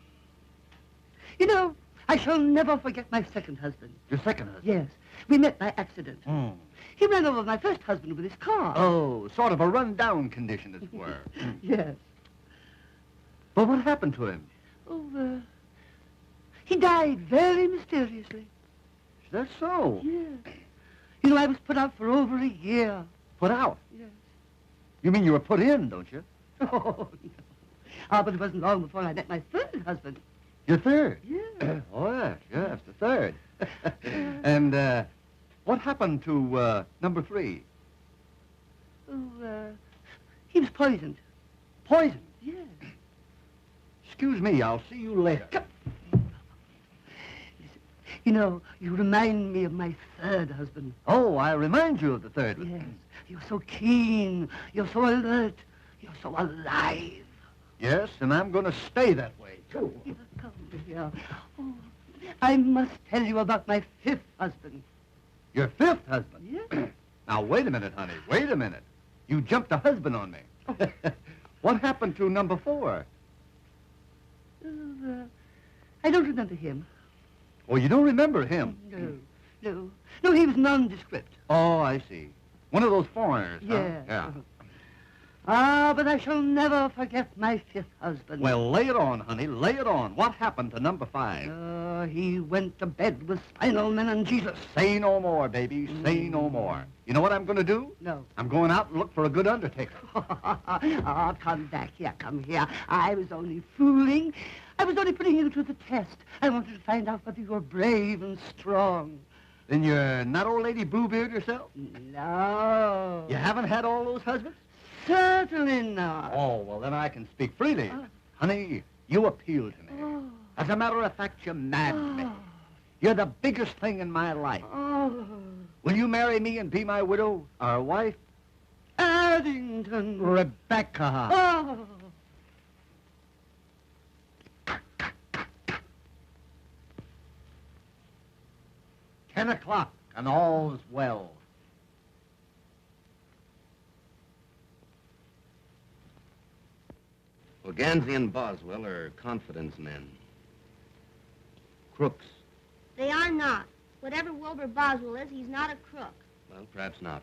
You know, I shall never forget my second husband. Your second husband? Yes, we met by accident. Mm. He ran over my first husband with his car. Oh, sort of a run-down condition, as it were. Yes. But what happened to him? Oh, he died very mysteriously. Is that so? Yes. You know, I was put out for over a year. Put out? Yes. You mean you were put in, don't you? Oh, no. Ah, but it wasn't long before I met my third husband. Your third? Yes. Oh, yes, the third. And, what happened to, number 3? Oh, he was poisoned. Poison? Yes. Excuse me, I'll see you later. You know, you remind me of my third husband. Oh, I remind you of the third one. Yes. You're so keen. You're so alert. You're so alive. Yes, and I'm going to stay that way. too. Yeah, come here. Oh, I must tell you about my fifth husband. Your fifth husband? Yeah. Now, wait a minute, honey. Wait a minute. You jumped a husband on me. What happened to number 4? I don't remember him. Oh, you don't remember him? No, he was nondescript. Oh, I see. One of those foreigners, huh? Yeah. Yeah. Ah, but I shall never forget my fifth husband. Well, lay it on, honey. Lay it on. What happened to number 5? He went to bed with spinal meningitis. Say no more, baby. Say no more. You know what I'm going to do? No. I'm going out and look for a good undertaker. Oh, come back here, come here. I was only fooling. I was only putting you to the test. I wanted to find out whether you were brave and strong. Then you're not old lady Bluebeard yourself? No. You haven't had all those husbands? Certainly not. Oh, well, then I can speak freely. Honey, you appeal to me. Oh. As a matter of fact, you're mad at me. You're the biggest thing in my life. Oh. Will you marry me and be my widow, our wife? Addington. Rebecca. Oh. 10 o'clock, and all's well. Well, Gansey and Boswell are confidence men. Crooks. They are not. Whatever Wilbur Boswell is, he's not a crook. Well, perhaps not.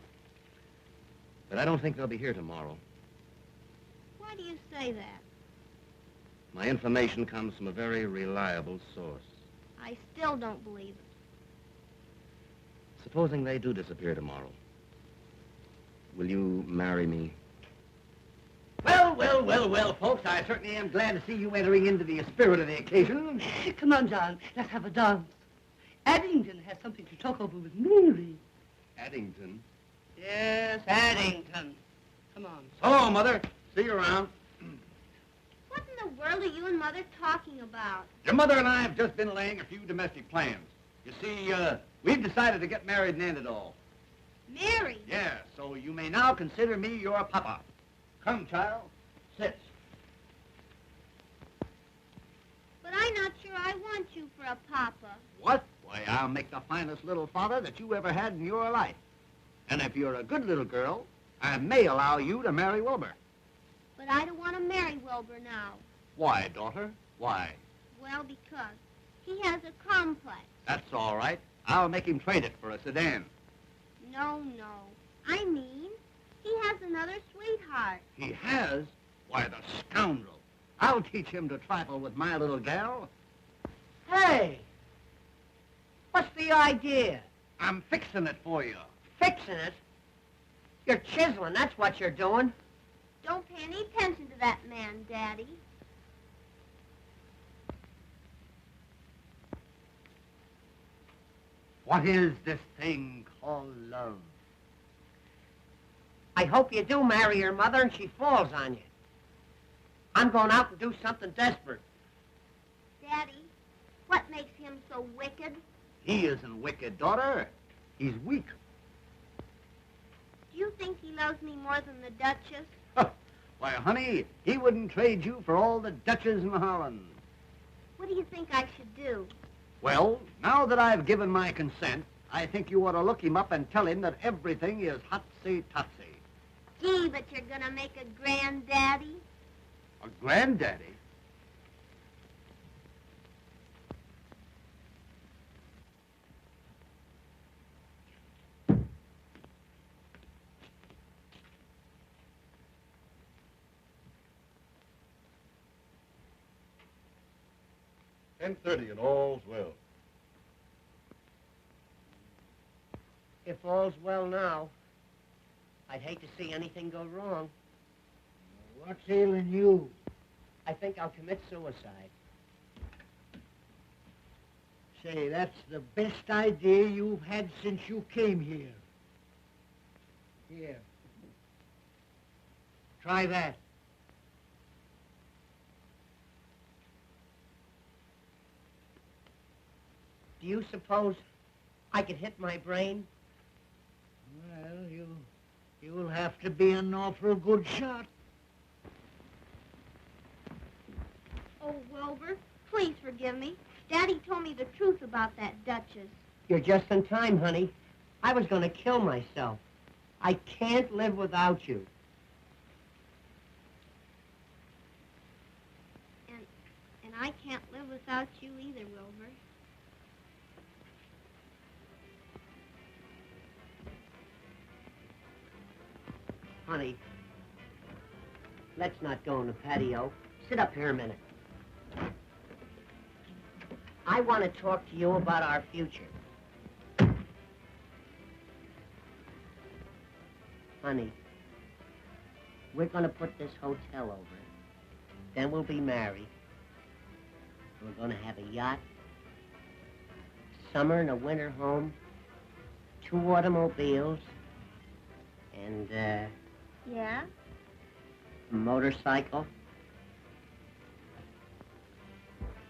But I don't think they'll be here tomorrow. Why do you say that? My information comes from a very reliable source. I still don't believe it. Supposing they do disappear tomorrow, will you marry me? Well, folks, I certainly am glad to see you entering into the spirit of the occasion. Come on, John. Let's have a dance. Addington has something to talk over with Mary. Addington? Yes, Addington. Come on. So long, Mother. See you around. What in the world are you and Mother talking about? Your mother and I have just been laying a few domestic plans. You see, we've decided to get married and end it all. Mary? Yeah, so you may now consider me your papa. Come, child. Sit. But I'm not sure I want you for a papa. What? Why, I'll make the finest little father that you ever had in your life. And if you're a good little girl, I may allow you to marry Wilbur. But I don't want to marry Wilbur now. Why, daughter? Why? Well, because he has a complex. That's all right. I'll make him trade it for a sedan. No. I mean, he has another sweetheart. He has? Why, the scoundrel. I'll teach him to trifle with my little gal. Hey! What's the idea? I'm fixing it for you. Fixing it? You're chiseling, that's what you're doing. Don't pay any attention to that man, Daddy. What is this thing called love? I hope you do marry your mother and she falls on you. I'm going out and do something desperate. Daddy, what makes him so wicked? He isn't wicked, daughter. He's weak. Do you think he loves me more than the Duchess? Why, honey, he wouldn't trade you for all the Dutches in Holland. What do you think I should do? Well, now that I've given my consent, I think you ought to look him up and tell him that everything is hotsy-totsy. Gee, but you're gonna make a granddaddy? A granddaddy? $10:30 and all's well. If all's well now, I'd hate to see anything go wrong. What's ailing you? I think I'll commit suicide. Say, that's the best idea you've had since you came here. Here. Try that. Do you suppose I could hit my brain? Well, you'll have to be an awful good shot. Oh, Wilbur, please forgive me. Daddy told me the truth about that Duchess. You're just in time, honey. I was going to kill myself. I can't live without you. And I can't live without you either, Wilbur. Honey, let's not go in the patio. Sit up here a minute. I want to talk to you about our future. Honey, we're going to put this hotel over. Then we'll be married. We're going to have a yacht, summer and a winter home, 2 automobiles, and, Yeah? a motorcycle,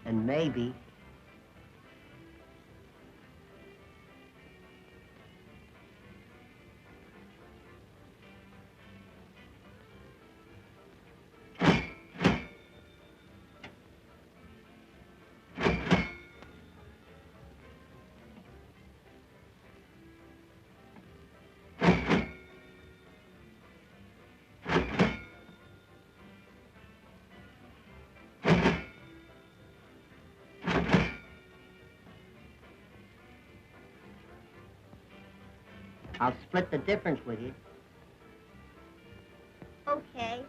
and maybe I'll split the difference with you. Okay.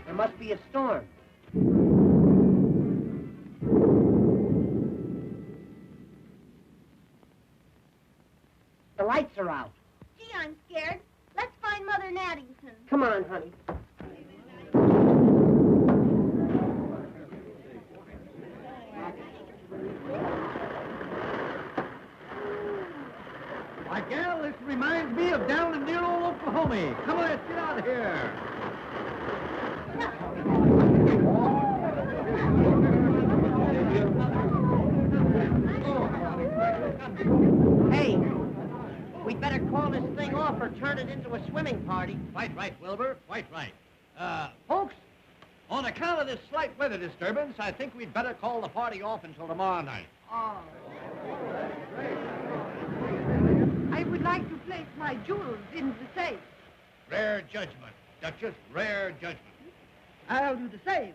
There must be a storm. The lights are out. Gee, I'm scared. Let's find Mother Naddington. Come on, honey. Why, gal, this reminds me of down in dear old Oklahoma. Come on, let's get out of here. Hey, we'd better call this thing off or turn it into a swimming party. Quite right, Wilbur, quite right. Folks, on account of this slight weather disturbance, I think we'd better call the party off until tomorrow night. Oh. I would like to place my jewels in the safe. Rare judgment, Duchess, rare judgment. I'll do the same.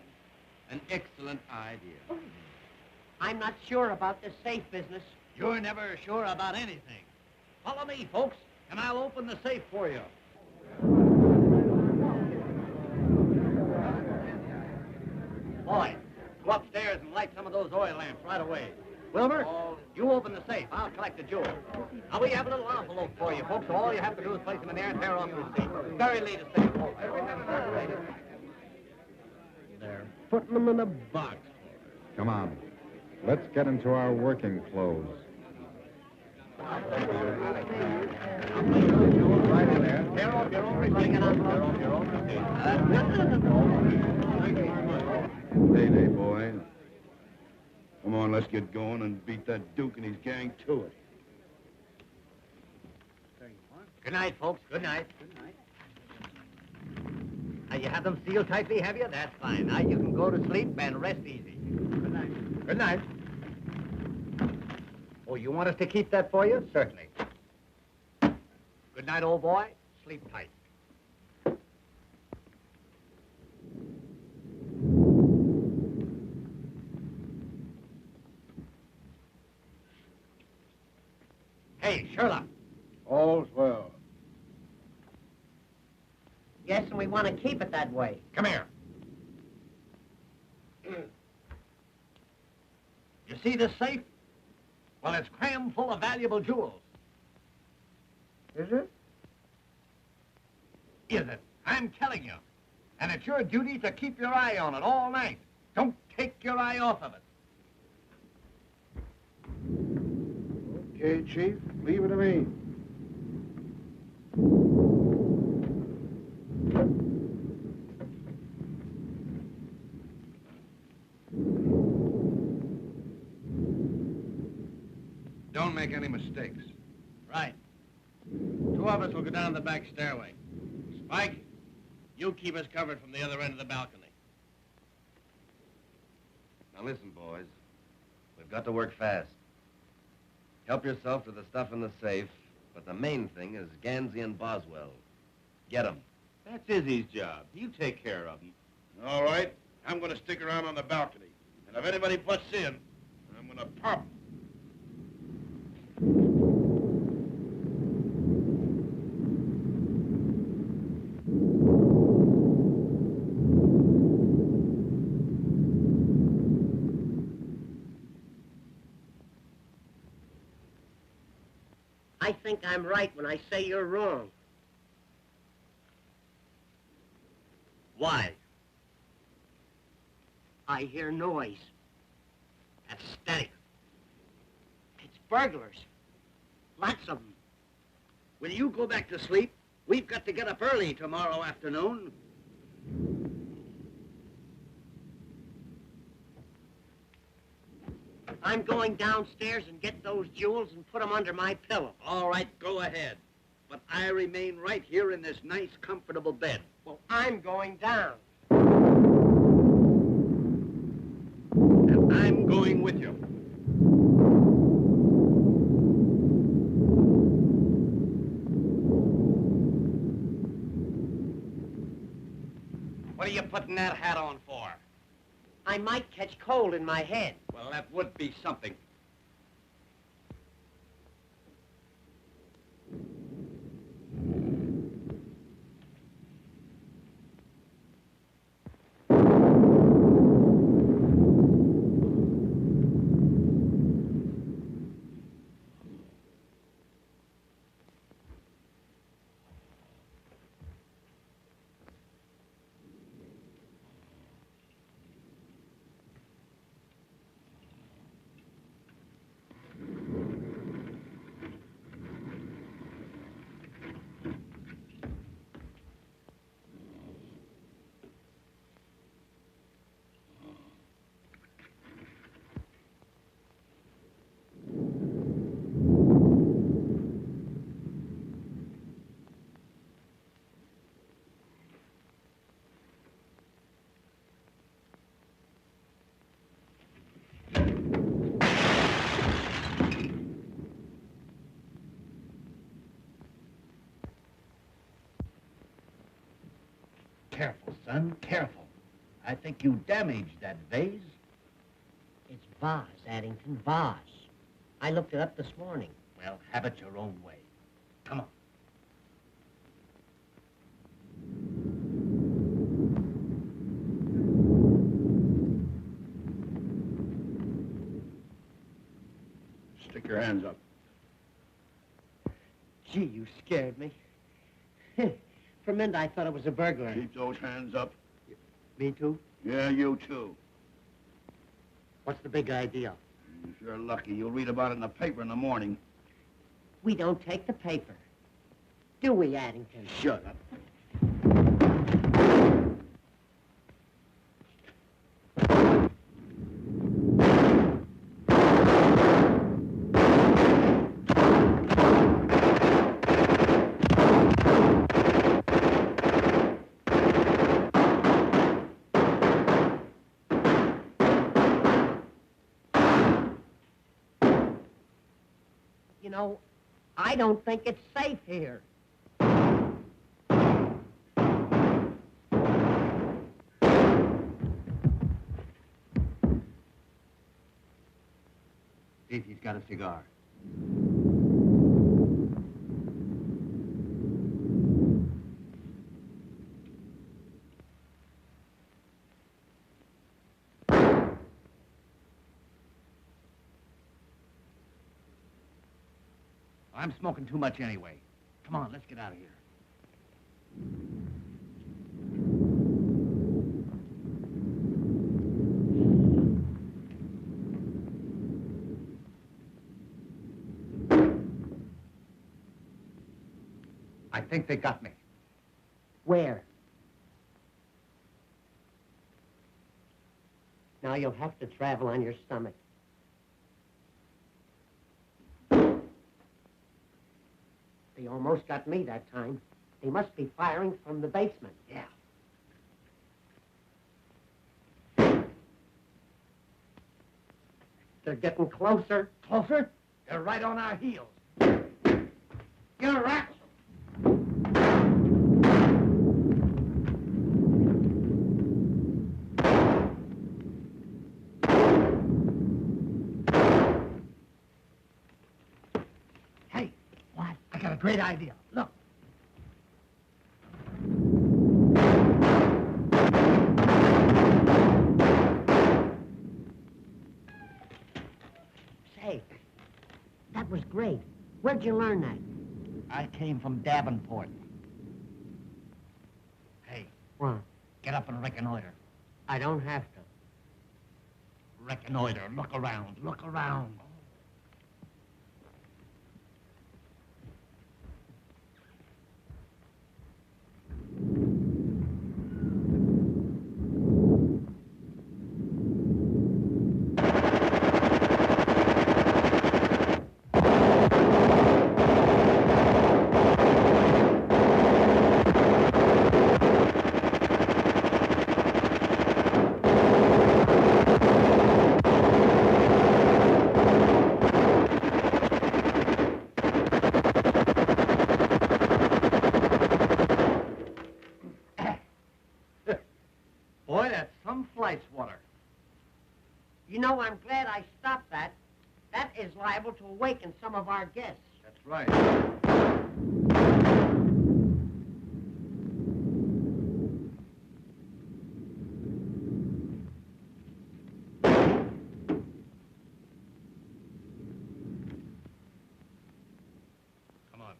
An excellent idea. I'm not sure about this safe business. You're never sure about anything. Follow me, folks, and I'll open the safe for you. Boy, go upstairs and light some of those oil lamps right away. Wilbur, you open the safe. I'll collect the jewels. Now, we have a little envelope for you, folks, so all you have to do is place them in there and tear off your receipt. Very latest thing, folks. They're putting them in a box. Come on. Let's get into our working clothes. Right in there. Tear off your own receipt. Tear off your own receipt. Payday, boy. Come on, let's get going and beat that Duke and his gang to it. Good night, folks. Good night. Good night. Now, you have them sealed tightly, have you? That's fine. Now, you can go to sleep and rest easy. Good night. Good night. Oh, you want us to keep that for you? Certainly. Good night, old boy. Sleep tight. Hey, Sherlock. All's well. Yes, and we want to keep it that way. Come here. You see this safe? Well, it's crammed full of valuable jewels. Is it? Is it? I'm telling you. And it's your duty to keep your eye on it all night. Don't take your eye off of it. Okay, Chief, leave it to me. Don't make any mistakes. Right. Two of us will go down the back stairway. Spike, you keep us covered from the other end of the balcony. Now listen, boys. We've got to work fast. Help yourself to the stuff in the safe, but the main thing is Gansey and Boswell. Get 'em. That's Izzy's job. You take care of him. All right, I'm going to stick around on the balcony. And if anybody butts in, I'm going to pop 'em. I think I'm right when I say you're wrong. Why? I hear noise. That's static. It's burglars. Lots of them. Will you go back to sleep? We've got to get up early tomorrow afternoon. I'm going downstairs and get those jewels and put them under my pillow. All right, go ahead. But I remain right here in this nice, comfortable bed. Well, I'm going down. And I'm going with you. What are you putting that hat on for? I might catch cold in my head. Well, that would be something. Careful, son, careful. I think you damaged that vase. It's vase, Addington, vase. I looked it up this morning. Well, have it your own way. Come on. Stick your hands up. Gee, you scared me. For a minute, I thought it was a burglar. Keep those hands up. Me too? Yeah, you too. What's the big idea? If you're lucky, you'll read about it in the paper in the morning. We don't take the paper. Do we, Addington? Shut up. You know, I don't think it's safe here. See if he's got a cigar. I'm smoking too much anyway. Come on, let's get out of here. I think they got me. Where? Now you'll have to travel on your stomach. They almost got me that time. They must be firing from the basement. Yeah. They're getting closer. Closer? They're right on our heels. Get a rat. Hey, what? I got a great idea. Look. Say, that was great. Where'd you learn that? I came from Davenport. Hey, What? get up and reconnoiter. I don't have to. Reconnoiter. Look around. Look around. Boy, that's some flight swatter. You know, I'm glad I stopped that. That is liable to awaken some of our guests. That's right. Come on.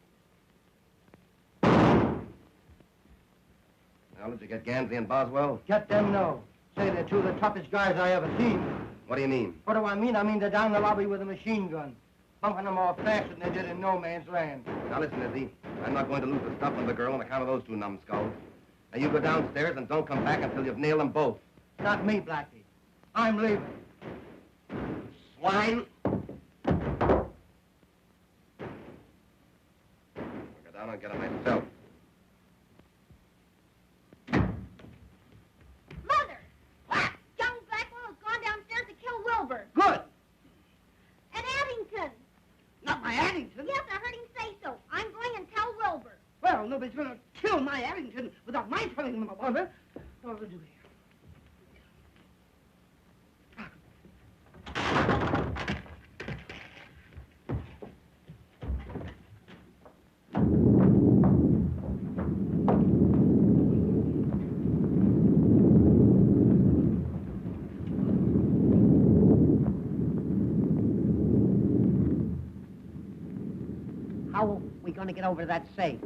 Now, did you get Gansey and Boswell? Get them, no. Say they're two of the toughest guys I ever seen. What do you mean? What do I mean? I mean they're down the lobby with a machine gun. Bumping them off faster than they did in no man's land. Now, listen, Izzy. I'm not going to lose the stuff on the girl on account of those two numbskulls. Now, you go downstairs and don't come back until you've nailed them both. Not me, Blackie. I'm leaving. Swine! I'll go down and get them myself. Mother! What? Young Blackwell has gone downstairs to kill Wilbur. Good. And Addington. Not my Addington. Yes, I heard him say so. I'm going and tell Wilbur. Well, nobody's going to kill my Addington without my telling them about it. What do we do here? How are we going to get over to that safe?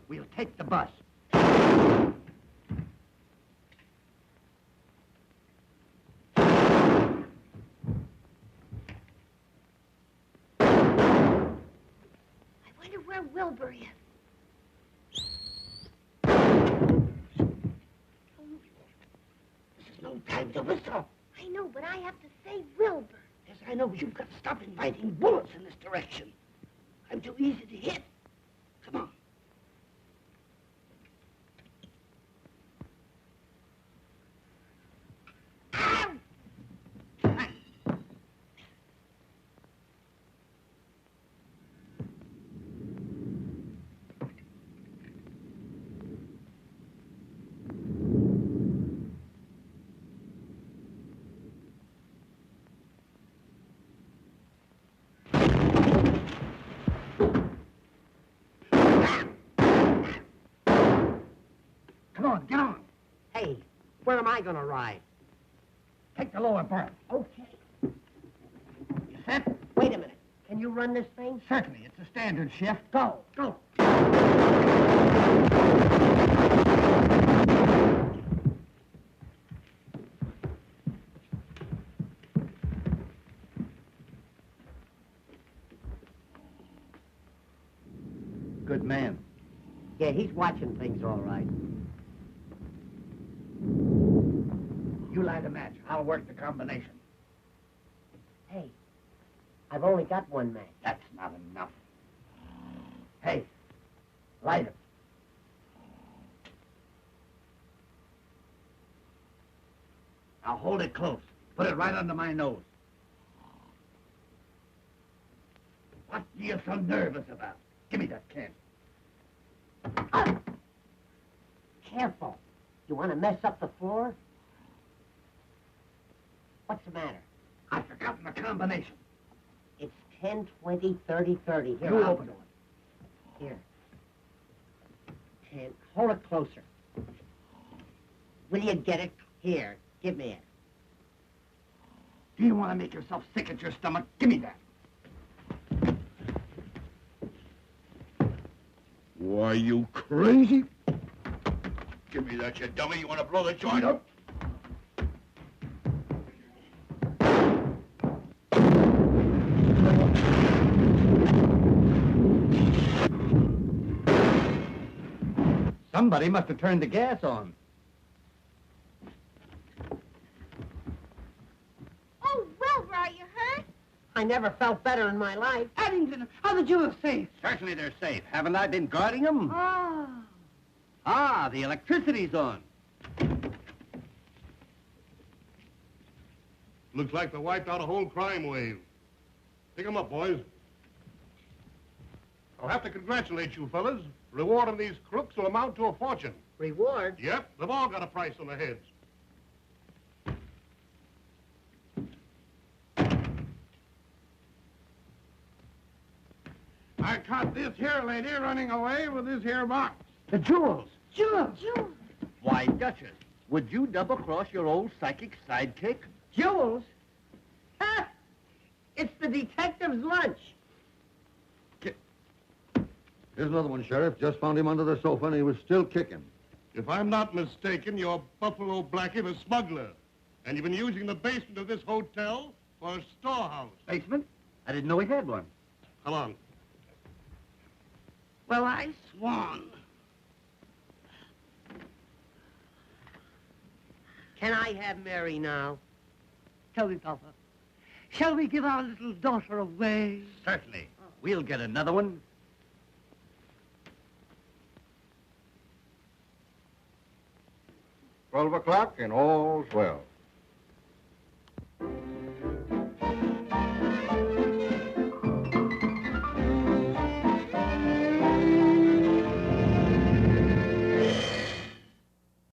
We'll take the bus. I wonder where Wilbur is. This is no time to whistle. I know, but I have to save Wilbur. Yes, I know, but you've got to stop inviting bullets in this direction. I'm too easy to hit. Come on. Ow! Come on, get on. Hey, where am I going to ride? Take the lower berth. Okay. You set? Wait a minute. Can you run this thing? Certainly. It's a standard shift. Go. Go. Good man. Yeah, he's watching things all right. You light a match. I'll work the combination. Hey, I've only got one match. That's not enough. Hey, light it. Now hold it close. Put it right under my nose. What are you so nervous about? Give me that can. Careful. You want to mess up the floor? What's the matter? I've forgotten the combination. It's 10, 20, 30, 30. Here, You I'll open do it. Here. 10. Hold it closer. Will you get it? Here. Give me it. Do you want to make yourself sick at your stomach? Give me that. Why, you crazy? Give me that, you dummy. You want to blow the joint up? Somebody must have turned the gas on. Oh, Wilbur, are you hurt? I never felt better in my life. Addington, are the jewels safe? Certainly they're safe. Haven't I been guarding them? Ah. Ah, the electricity's on. Looks like they wiped out a whole crime wave. Pick 'em up, boys. I'll have to congratulate you fellas. Reward of these crooks will amount to a fortune. Reward? Yep, they've all got a price on their heads. I caught this here lady running away with this here box. The jewels. Jewels. Why, Duchess, would you double-cross your old psychic sidekick? Jewels? Ha! It's the detective's lunch. Here's another one, Sheriff. Just found him under the sofa, and he was still kicking. If I'm not mistaken, you're Buffalo Blackie, the smuggler. And you've been using the basement of this hotel for a storehouse. Basement? I didn't know he had one. Come on. Well, I swan. Can I have Mary now? Tell me, Papa, shall we give our little daughter away? Certainly. We'll get another one. $12 o'clock, and all's well.